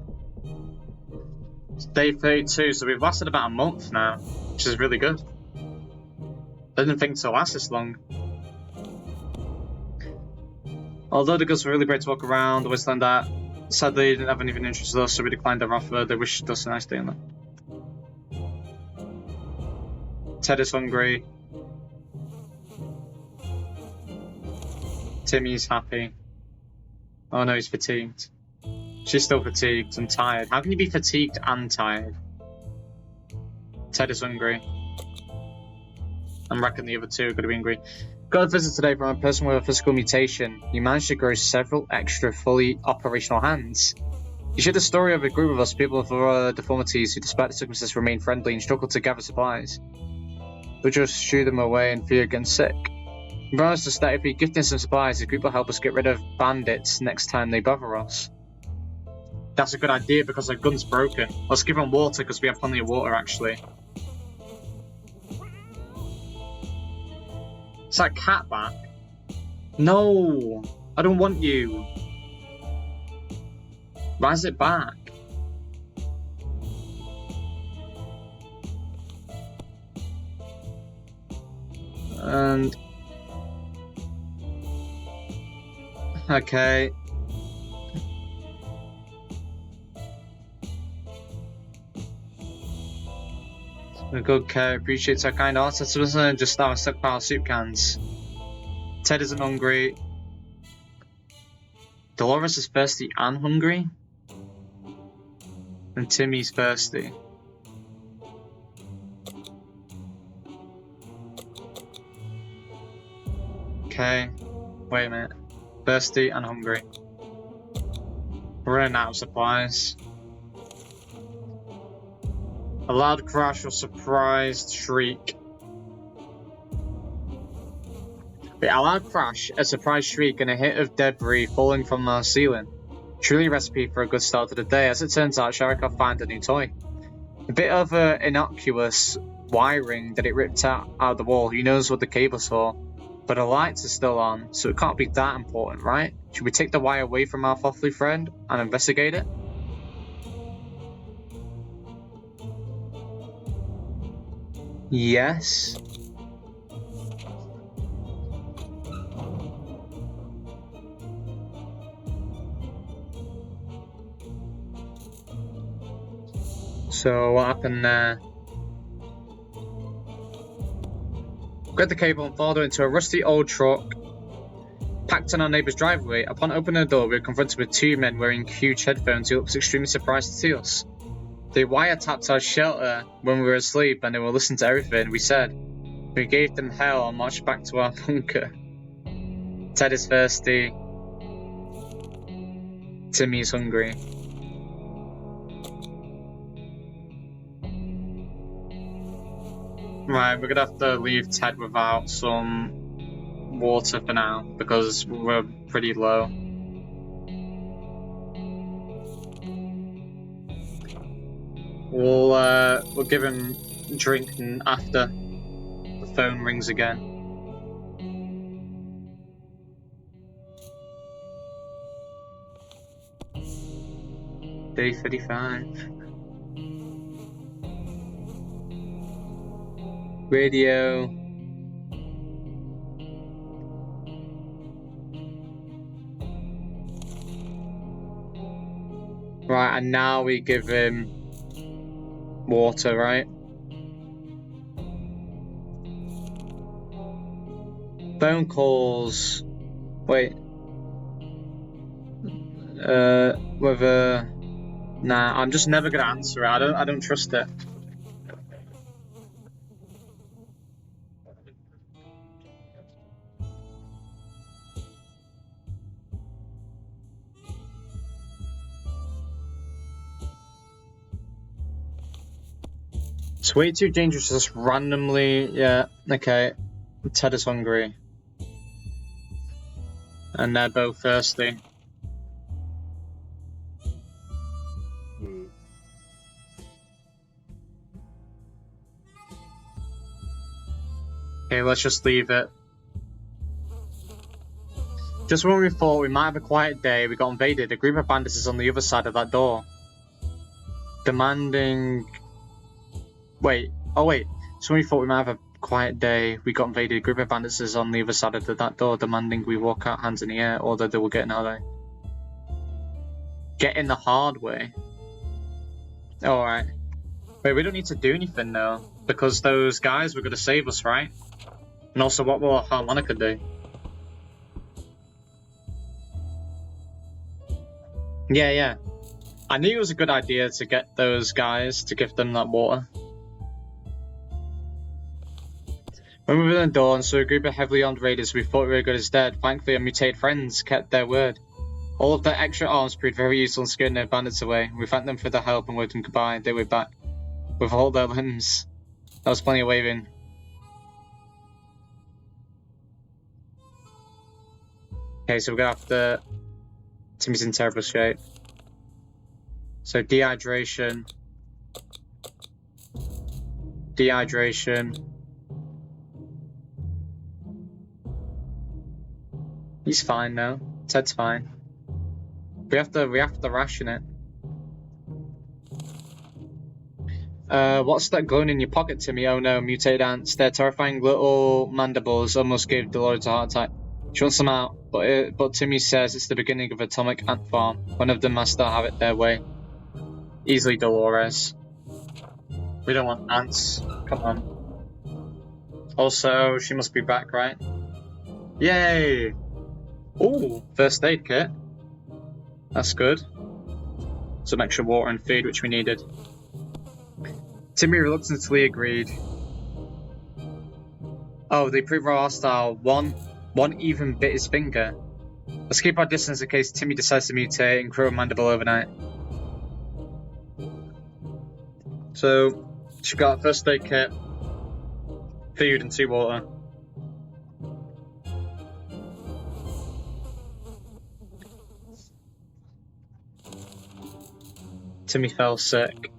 It's day 32, so we've lasted about a month now, which is really good. I didn't think it would last this long. Although the girls were really great to walk around the wasteland at, sadly they didn't have anything interested in us, so we declined their offer. They wished us a nice day on that. Ted is hungry. Timmy's happy. Oh no, he's fatigued. She's still fatigued and tired. How can you be fatigued and tired? Ted is hungry. I reckon the other two are going to be hungry. Got a visit today from a person with a physical mutation. He managed to grow several extra fully operational hands. He shared the story of a group of us, people with deformities, who despite the circumstances remain friendly and struggle to gather supplies. We just shoo them away and fear getting sick. He promised us that if we gift them some supplies, the group will help us get rid of bandits next time they bother us. That's a good idea because our gun's broken. Let's give them water because we have plenty of water actually. Is that cat back? No! I don't want you! Why is it back? And... okay. A good cat appreciates our kind hearts. That's just our stockpile of soup cans. Ted isn't hungry. Dolores is thirsty and hungry. And Timmy's thirsty. Okay. Wait a minute. Thirsty and hungry. We're running out of supplies. A loud crash or surprised shriek. Wait, a loud crash, a surprised shriek, and a hit of debris falling from the ceiling. Truly a recipe for a good start to the day. As it turns out, Sharikov found a new toy. A bit of innocuous wiring that it ripped out of the wall. Who knows what the cable's for? But the lights are still on, so it can't be that important, right? Should we take the wire away from our fluffy friend and investigate it? Yes. So what happened there? Grabbed the cable and followed it into a rusty old truck packed in our neighbour's driveway. Upon opening the door, we were confronted with two men wearing huge headphones who looked extremely surprised to see us. They wiretapped our shelter when we were asleep and they were listening to everything we said. We gave them hell and marched back to our bunker. Ted is thirsty. Timmy is hungry. Right, we're gonna have to leave Ted without some water for now because we're pretty low. We'll give him a drink after the phone rings again. Day 35. Radio. Right, and now we give him water, right? Phone calls. Wait. Whether. Nah, I'm just never gonna answer it. I don't trust it. It's way too dangerous to just randomly. Yeah, okay. Ted is hungry. And they're both thirsty. Okay, let's just leave it. Just when we thought we might have a quiet day, we got invaded. A group of bandits is on the other side of that door. Demanding... Wait. Oh, wait. So when we thought we might have a quiet day, we got invaded. A group of bandits is on the other side of that door, demanding we walk out hands in the air, or that they will get in our way. Get in the hard way. Alright. Wait, we don't need to do anything, though. because those guys were going to save us, right? And also, what will a harmonica do? Yeah. I knew it was a good idea to get those guys to give them that water. When we were in the door and saw a group of heavily armed raiders we thought we were good as dead, thankfully our mutated friends kept their word. All of their extra arms proved very useful in scaring the bandits away. We thanked them for their help and waved them goodbye. They were back with all their limbs. That was plenty of waving. Okay, so we're gonna have to... Timmy's in terrible shape. So dehydration. He's fine now. Ted's fine. We have to ration it. What's that glowing in your pocket, Timmy? Oh no, mutated ants. Their terrifying little mandibles almost gave Dolores a heart attack. She wants them out, but Timmy says it's the beginning of atomic ant farm. One of them must still have it their way. Easily, Dolores. We don't want ants. Come on. Also, she must be back, right? Yay! Ooh, first aid kit. That's good. Some extra water and food, which we needed. Timmy reluctantly agreed. Oh, they prove we're hostile. One even bit his finger. Let's keep our distance in case Timmy decides to mutate and grow a mandible overnight. So, she got a first aid kit, food and 2 water. Timmy fell sick.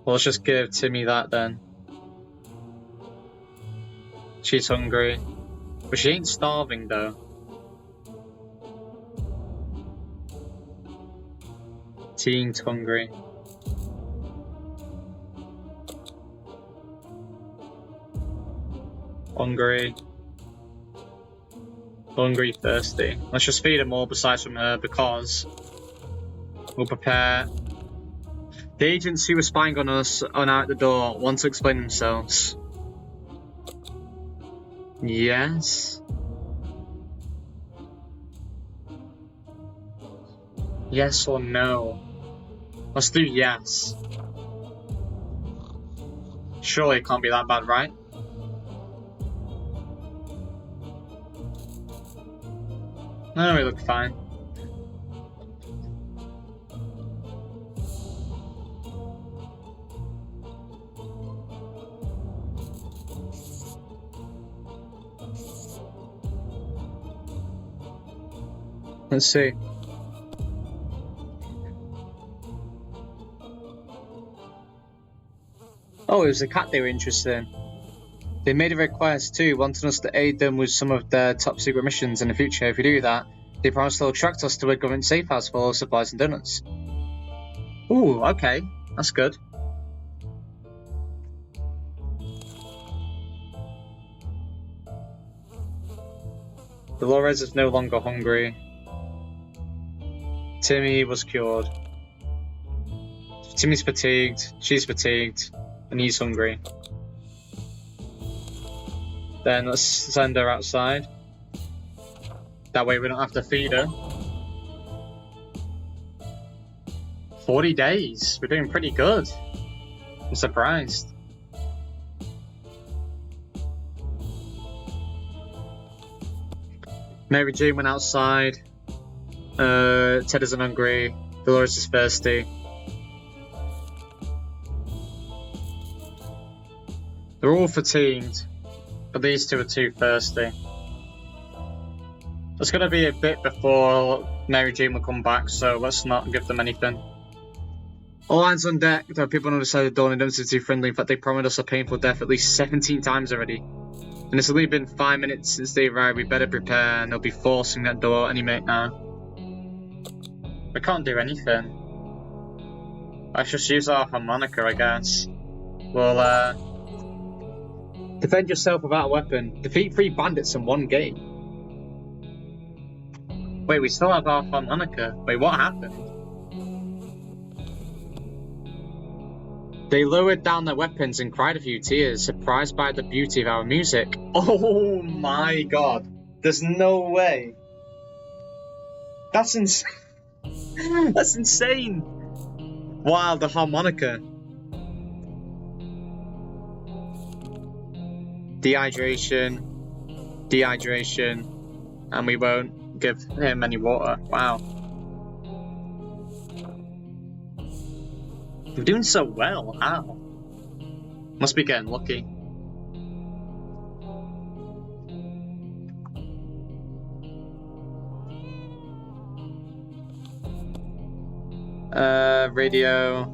Well, let's just give Timmy that then. She's hungry. But she ain't starving though. Teen's hungry. Hungry, thirsty. Let's just feed them all besides from her because we'll prepare. The agents who were spying on us are now at the door want to explain themselves. Yes? Yes or no? Let's do yes. Surely it can't be that bad, right? No, we look fine. Let's see. Oh, it was the cat they were interested in. They made a request too, wanting us to aid them with some of their top secret missions in the future. If we do that, they promise they'll attract us to a government safe house full of supplies and donuts. Ooh, okay. That's good. Dolores is no longer hungry. Timmy was cured. Timmy's fatigued, she's fatigued, and he's hungry. Then let's send her outside. That way we don't have to feed her. 40 days. We're doing pretty good. I'm surprised. Mary Jane went outside. Ted isn't hungry. Dolores is thirsty. They're all fatigued, but these two are too thirsty. It's going to be a bit before Mary Jane will come back, so let's not give them anything. All hands on deck. There are people on the other side of the door and they don't seem too friendly. In fact, they promised us a painful death at least 17 times already. And it's only been 5 minutes since they arrived. We better prepare, and they'll be forcing that door any minute now. We can't do anything. Let's just use our harmonica, I guess. We'll, defend yourself without a weapon. Defeat 3 bandits in 1 game. Wait, we still have our harmonica. Wait, what happened? They lowered down their weapons and cried a few tears, surprised by the beauty of our music. Oh my god. There's no way. That's insane. That's insane. Wow, the harmonica. Dehydration. And we won't give him any water. Wow. We're doing so well. How? Must be getting lucky. Radio.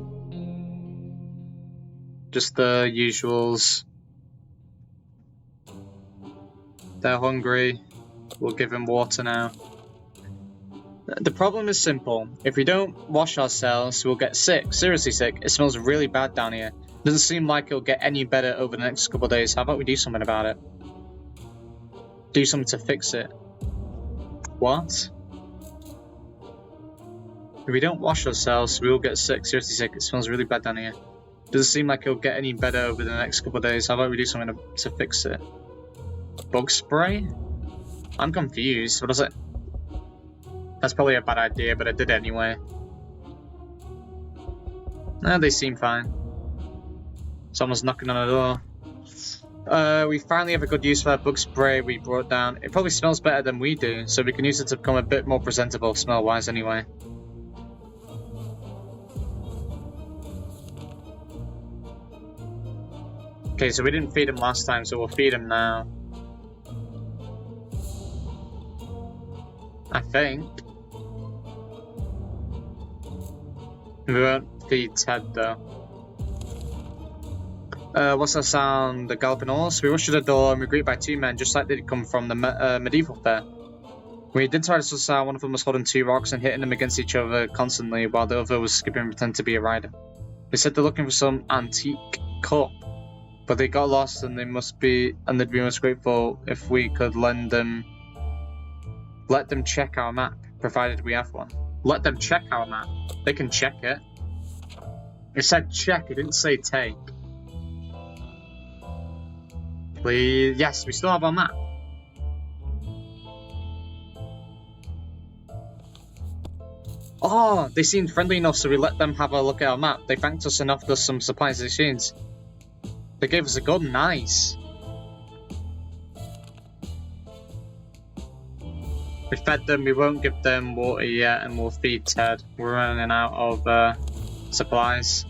Just the usuals. They're hungry. We'll give him water now. The problem is simple. If we don't wash ourselves, we'll get sick. Seriously sick. It smells really bad down here. Doesn't seem like it'll get any better over the next couple of days. How about we do something about it? Do something to fix it. What? If we don't wash ourselves, we will get sick. Seriously sick. It smells really bad down here. Doesn't seem like it'll get any better over the next couple of days. How about we do something to fix it? Bug spray? I'm confused. What is it? That's probably a bad idea, but I did it anyway. No, they seem fine. Someone's knocking on the door. We finally have a good use for that bug spray we brought down. It probably smells better than we do, so we can use it to become a bit more presentable smell-wise anyway. Okay, so we didn't feed him last time, so we'll feed him now. I think. We won't feed Ted though. What's that sound? The galloping horse? We rushed to the door and we greeted by two men just like they'd come from the medieval fair. We did try to suss out. One of them was holding two rocks and hitting them against each other constantly while the other was skipping and pretending to be a rider. They said they're looking for some antique cup, but they got lost and they'd be most grateful if we could let them check our map, provided we have one. Let them check our map. They can check it. It said check, it didn't say take. Please. Yes, we still have our map. Oh, they seemed friendly enough, so we let them have a look at our map. They thanked us and offered us some supplies in exchange. They gave us a gun. Nice. We fed them. We won't give them water yet, and we'll feed Ted. We're running out of supplies.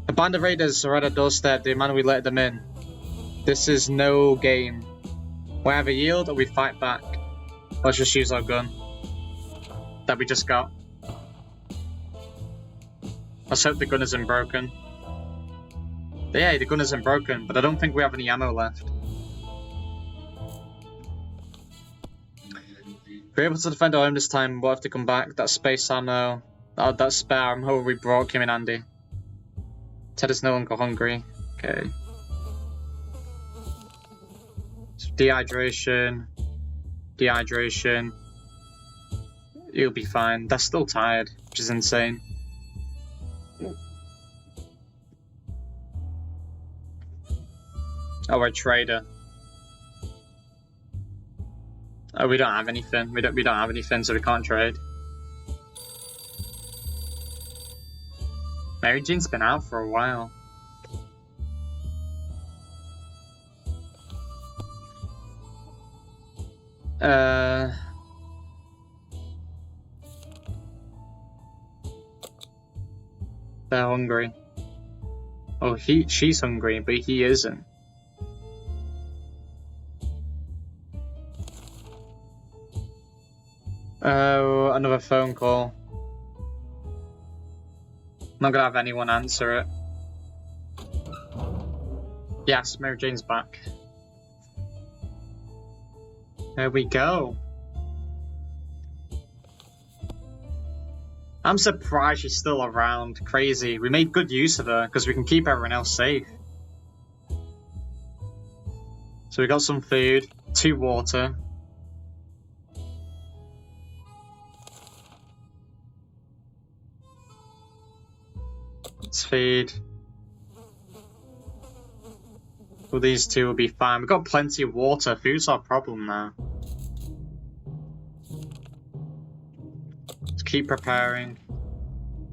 A band of raiders are at our doorstep. They demand we let them in. This is no game. We either yield or we fight back. Let's just use our gun that we just got. Let's hope the gun isn't broken. Yeah, the gun isn't broken, but I don't think we have any ammo left. If we're able to defend our home this time, we'll have to come back. That space ammo, that spare ammo we brought came in handy. Ted is no longer hungry. Okay. So dehydration. You'll be fine. They're still tired, which is insane. Oh, we're a trader. Oh, we don't have anything. We don't have anything, so we can't trade. Mary Jane's been out for a while. They're hungry. Oh, she's hungry, but he isn't. Oh, another phone call. I'm not gonna have anyone answer it. Yes, Mary Jane's back. There we go. I'm surprised she's still around. Crazy. We made good use of her because we can keep everyone else safe. So we got some food, 2 water. Let's feed. Well, these two will be fine. We've got plenty of water. Food's our problem now. Let's keep preparing.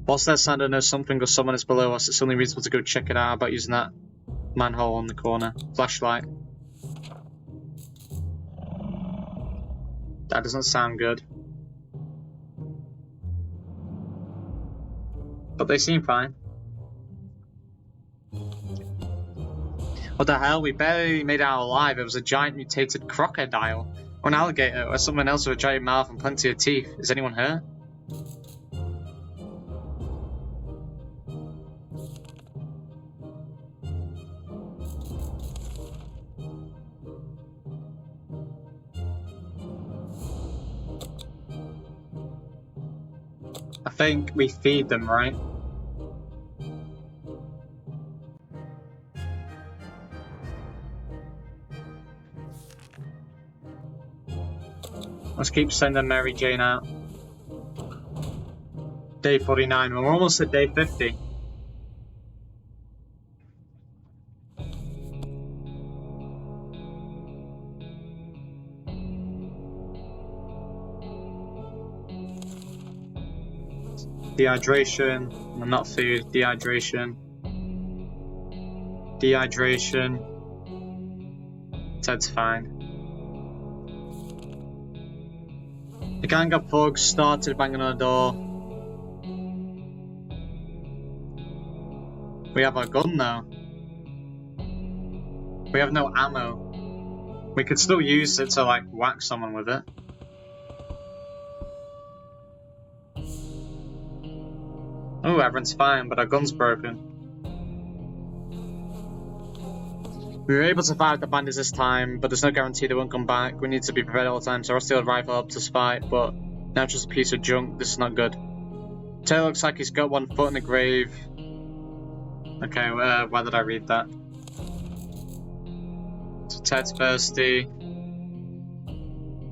Whilst they're sounding there's something or someone is below us, it's only reasonable to go check it out about using that manhole on the corner. Flashlight. That doesn't sound good. But they seem fine. What the hell? We barely made it out alive. It was a giant mutated crocodile. Or an alligator, or someone else with a giant mouth and plenty of teeth. Is anyone hurt? I think we feed them, right? Let's keep sending Mary Jane out. Day 49. We're almost at day 50. Dehydration. Well, not food. Dehydration. Dehydration. Ted's fine. The gang of thugs started banging on the door. We have our gun though. We have no ammo. We could still use it to like whack someone with it. Oh, everyone's fine, but our gun's broken. We were able to fight the bandits this time, but there's no guarantee they won't come back. We need to be prepared all the time, so our steel rifle helps us fight, but now it's just a piece of junk. This is not good. Taylor looks like he's got one foot in the grave. Okay, why did I read that? So Ted's thirsty.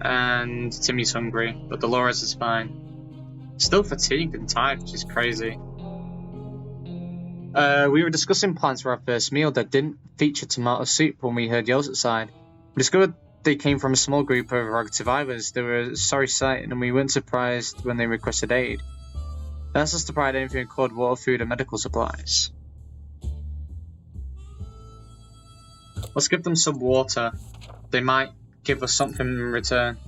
And Timmy's hungry, but Dolores is fine. Still fatigued and tired, which is crazy. We were discussing plans for our first meal that didn't feature tomato soup when we heard yells outside. We discovered they came from a small group of rugged survivors. They were a sorry sight, and we weren't surprised when they requested aid. They asked us to provide anything including water, food, and medical supplies. Let's give them some water. They might give us something in return.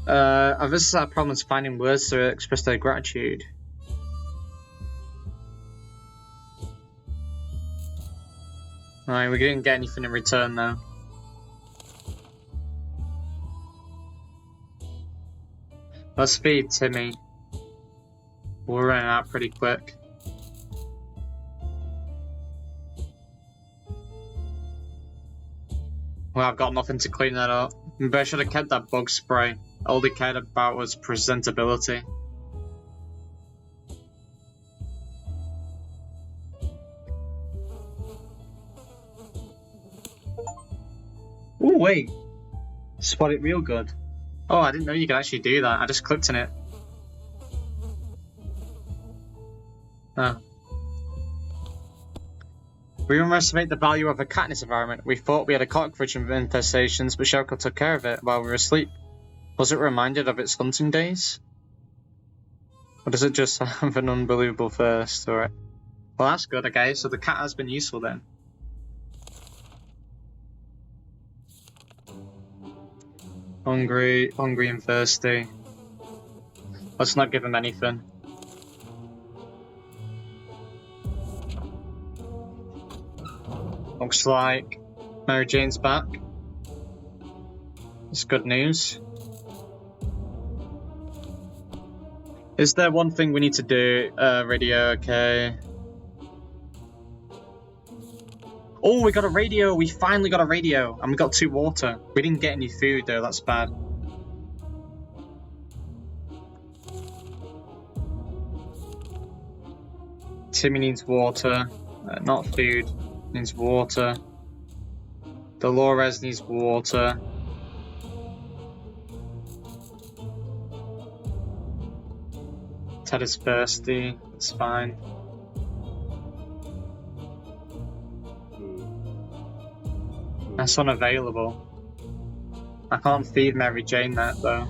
Our visitors have problems finding words to express their gratitude. Alright, we didn't get anything in return though. Let's feed Timmy. We're running out pretty quick. Well, I've got nothing to clean that up. Maybe I should have kept that bug spray. All they cared about was presentability. Oh wait, spot it real good. Oh, I didn't know you could actually do that. I just clicked on it. Oh. We underestimate the value of a cat in this environment. We thought we had a cockroach infestations, but Shelko took care of it while we were asleep. Was it reminded of its hunting days? Or does it just have an unbelievable thirst for it? Well, that's good, okay, so the cat has been useful then. Hungry and thirsty. Let's not give him anything. Looks like Mary Jane's back. It's good news. Is there one thing we need to do? Radio, okay. Oh, we got a radio! We finally got a radio! And we got 2 water. We didn't get any food though, that's bad. Timmy needs water. Not food. Needs water. Dolores needs water. Ted is thirsty. It's fine. That's unavailable. I can't feed Mary Jane that though.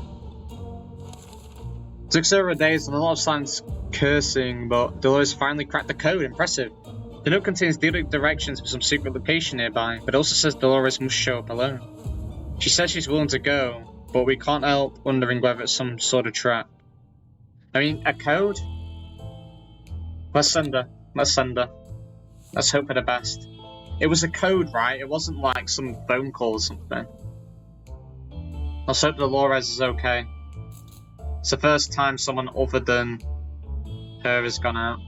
Took several days and a lot of silence cursing, but Dolores finally cracked the code. Impressive. The note contains directions for some secret location nearby, but also says Dolores must show up alone. She says she's willing to go, but we can't help wondering whether it's some sort of trap. I mean, a code? Let's send her. Let's send her. Let's hope for the best. It was a code, right? It wasn't like some phone call or something. Let's hope Dolores is okay. It's the first time someone other than her has gone out.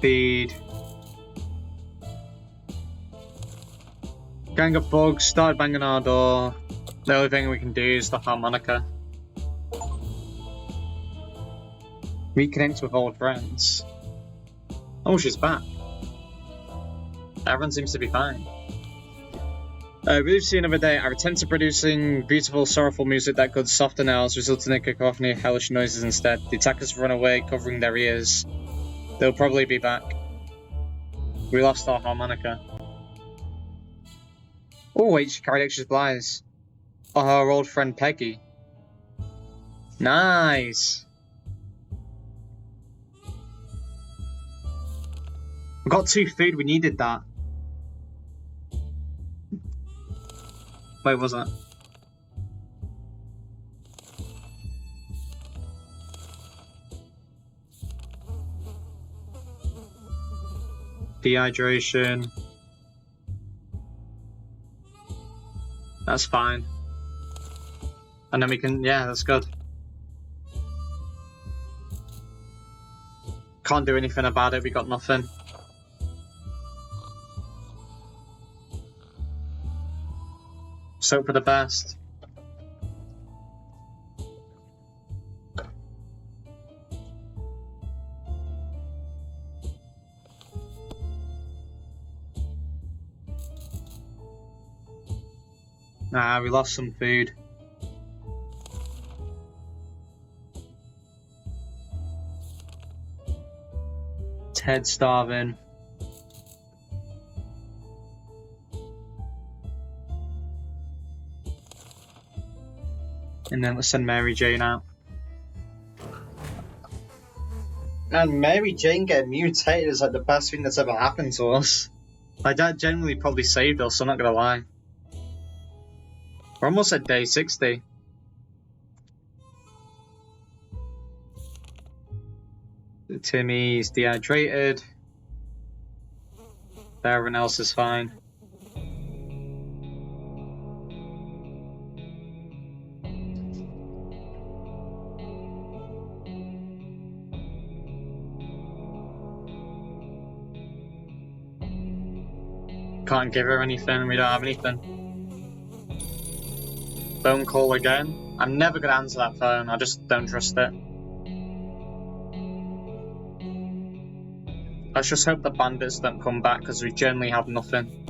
Feed. Gang of bugs started banging our door. The only thing we can do is the harmonica. Reconnect with old friends. Oh, she's back. Everyone seems to be fine. We've seen another day. I returned to producing beautiful, sorrowful music that could soften ours, resulting in a cacophony of hellish noises instead. The attackers run away, covering their ears. They'll probably be back. We lost our harmonica. Oh wait, she carried extra supplies. Oh, her old friend Peggy. Nice! We got 2 food, we needed that. Wait, what was that? Dehydration. That's fine. And then we can, yeah, that's good. Can't do anything about it, we got nothing. So for the best. Nah, we lost some food. Ted's starving. And then let's send Mary Jane out. And Mary Jane getting mutated is like the best thing that's ever happened to us. My dad genuinely probably saved us, I'm not gonna lie. We're almost at day 60. Timmy's dehydrated. Everyone else is fine. Can't give her anything, we don't have anything. Phone call again. I'm never gonna answer that phone, I just don't trust it. Let's just hope the bandits don't come back because we generally have nothing.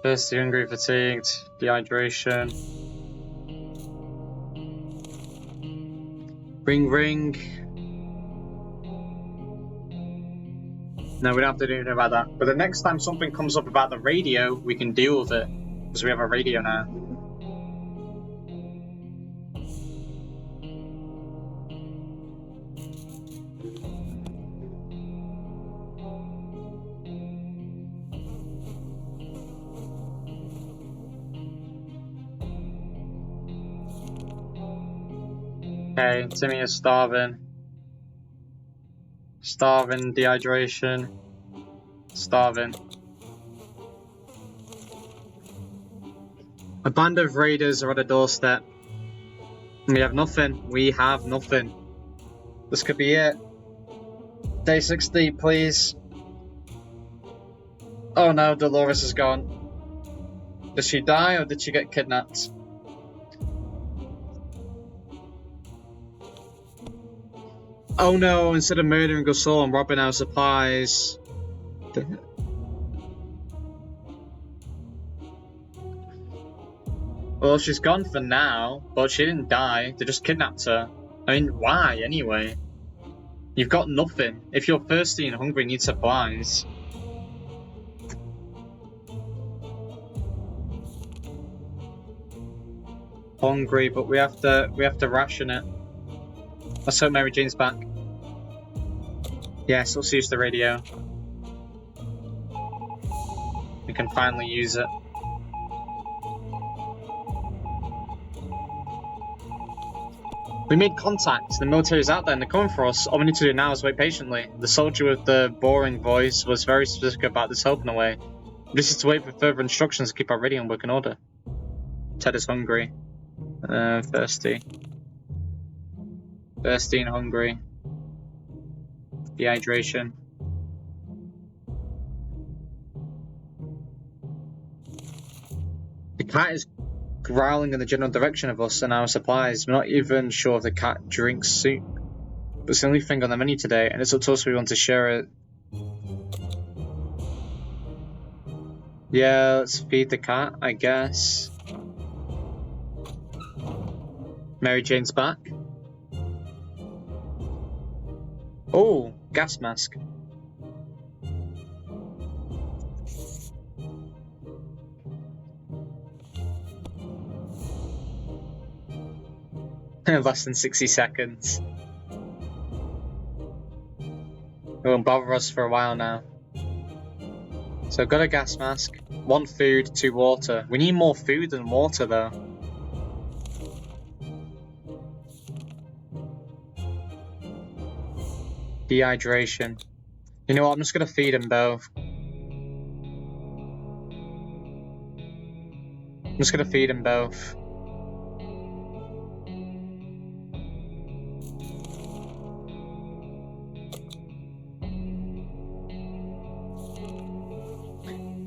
Thirsty, hungry, fatigued, dehydration. Ring ring. No, we don't have to do anything about that. But the next time something comes up about the radio, we can deal with it. Because we have a radio now. Okay, Timmy is starving. Starving, dehydration. Starving. A band of raiders are at the doorstep. We have nothing. We have nothing. This could be it. Day 60, please. Oh no, Dolores is gone. Did she die or did she get kidnapped? Oh no, instead of murdering us all and robbing our supplies. Well, she's gone for now, but she didn't die. They just kidnapped her. I mean, why anyway? You've got nothing. If you're thirsty and hungry and need supplies. Hungry, but we have to ration it. Let's hope Mary Jane's back. Yes, let's use the radio. We can finally use it. We made contact. The military's out there and they're coming for us. All we need to do now is wait patiently. The soldier with the boring voice was very specific about this help in a way. This is to wait for further instructions to keep our radio in working order. Ted is hungry. Thirsty. Thirsty and hungry. Dehydration. The cat is growling in the general direction of us and our supplies. We're not even sure if the cat drinks soup. But it's the only thing on the menu today, and it's up to us if we want to share it. Yeah, let's feed the cat, I guess. Mary Jane's back. Oh, gas mask. Less than 60 seconds. It won't bother us for a while now. So got a gas mask, 1 food, 2 water. We need more food than water though. Dehydration. You know what, I'm just gonna feed them both. I'm just gonna feed them both.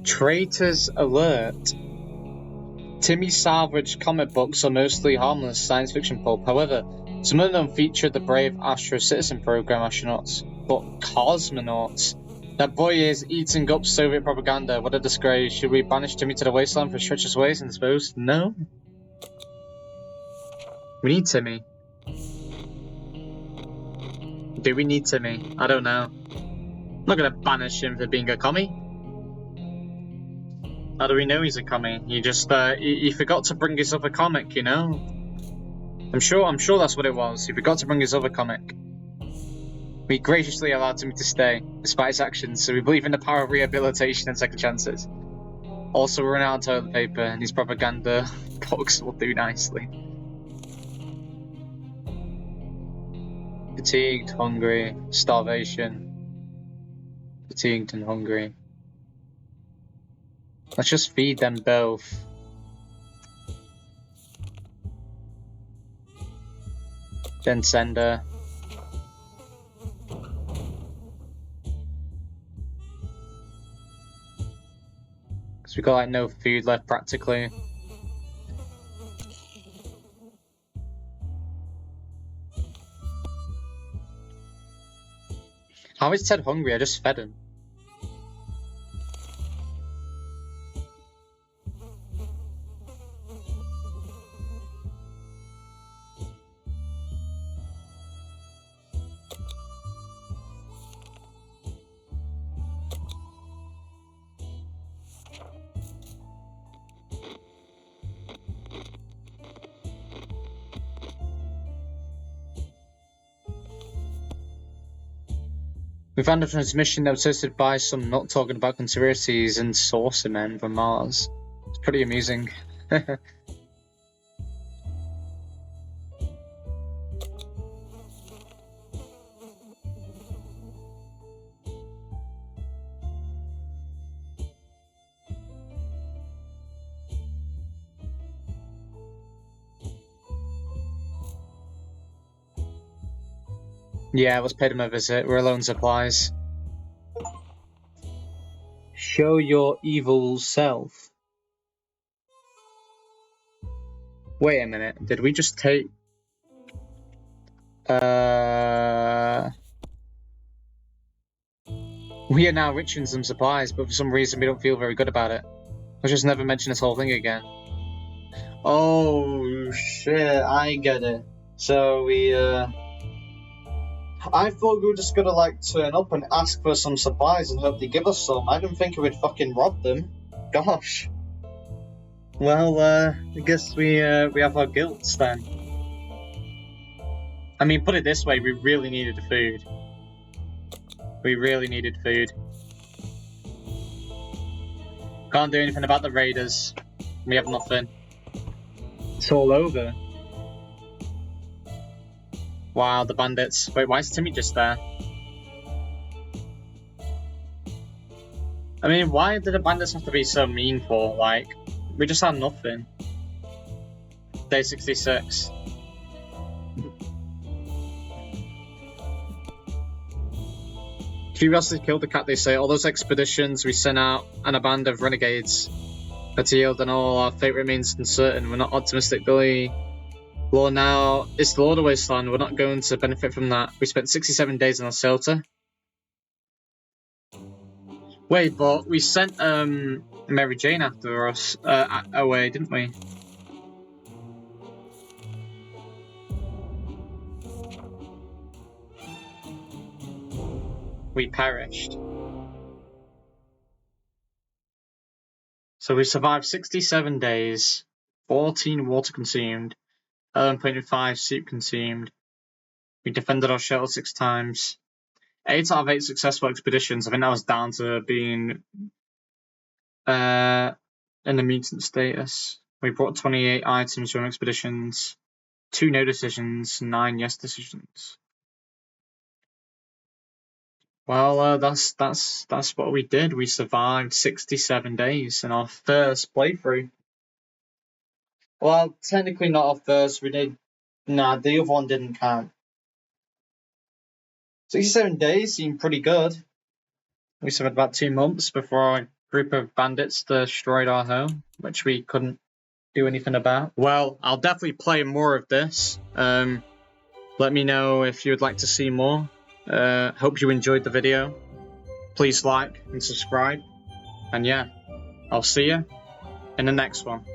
Traitors alert. Timmy Salvage comic books are mostly harmless science fiction pulp. However, some of them feature the brave Astro Citizen program astronauts. But cosmonauts? That boy is eating up Soviet propaganda. What a disgrace. Should we banish Timmy to the wasteland for treacherous ways and dispose? No. We need Timmy. Do we need Timmy? I don't know. I'm not gonna banish him for being a commie. How do we know he's a commie? He just, he forgot to bring his other comic, you know? I'm sure that's what it was. He forgot to bring his other comic. We graciously allowed him to stay, despite his actions, so we believe in the power of rehabilitation and second chances. Also, we're running out of toilet paper, and his propaganda books will do nicely. Fatigued, hungry, starvation. Fatigued and hungry. Let's just feed them both. Then send her. Because we got like no food left practically. How is Ted hungry? I just fed him. We found a transmission that was hosted by some nut talking about conspiracies and saucer men from Mars. It's pretty amusing. Yeah, let's pay them a visit. We're low on supplies. Show your evil self. Wait a minute, did we just take... We are now rich in some supplies, but for some reason we don't feel very good about it. Let's just never mention this whole thing again. Oh shit, I get it. So we I thought we were just gonna like turn up and ask for some supplies and hope they give us some. I didn't think we'd fucking rob them. Gosh. Well, I guess we have our guilts then. I mean, put it this way, we really needed food. We really needed food. Can't do anything about the raiders. We have nothing. It's all over. Wow, the bandits. Wait, why is Timmy just there? I mean, why did the bandits have to be so mean for? Like, we just had nothing. Day 66. Curiosity killed the cat, they say. All those expeditions we sent out and a band of renegades had yield, and all our fate remains uncertain. We're not optimistic, Billy. Lord, now it's the Lord of Wasteland. We're not going to benefit from that. We spent 67 days in our shelter. Wait, but we sent Mary Jane after us away, didn't we? We perished. So we survived 67 days, 14 water consumed, 11.5 soup consumed. We defended our shelter 6 times. 8 out of 8 successful expeditions. I think that was down to being in a mutant status. We brought 28 items from expeditions, 2 no decisions, 9 yes decisions. Well, that's what we did. We survived 67 days in our first playthrough. Well, technically not our first. We did. Nah, the other one didn't count. 67 days seemed pretty good. We survived about 2 months before a group of bandits destroyed our home, which we couldn't do anything about. Well, I'll definitely play more of this. Let me know if you'd like to see more. Hope you enjoyed the video. Please like and subscribe. And yeah, I'll see you in the next one.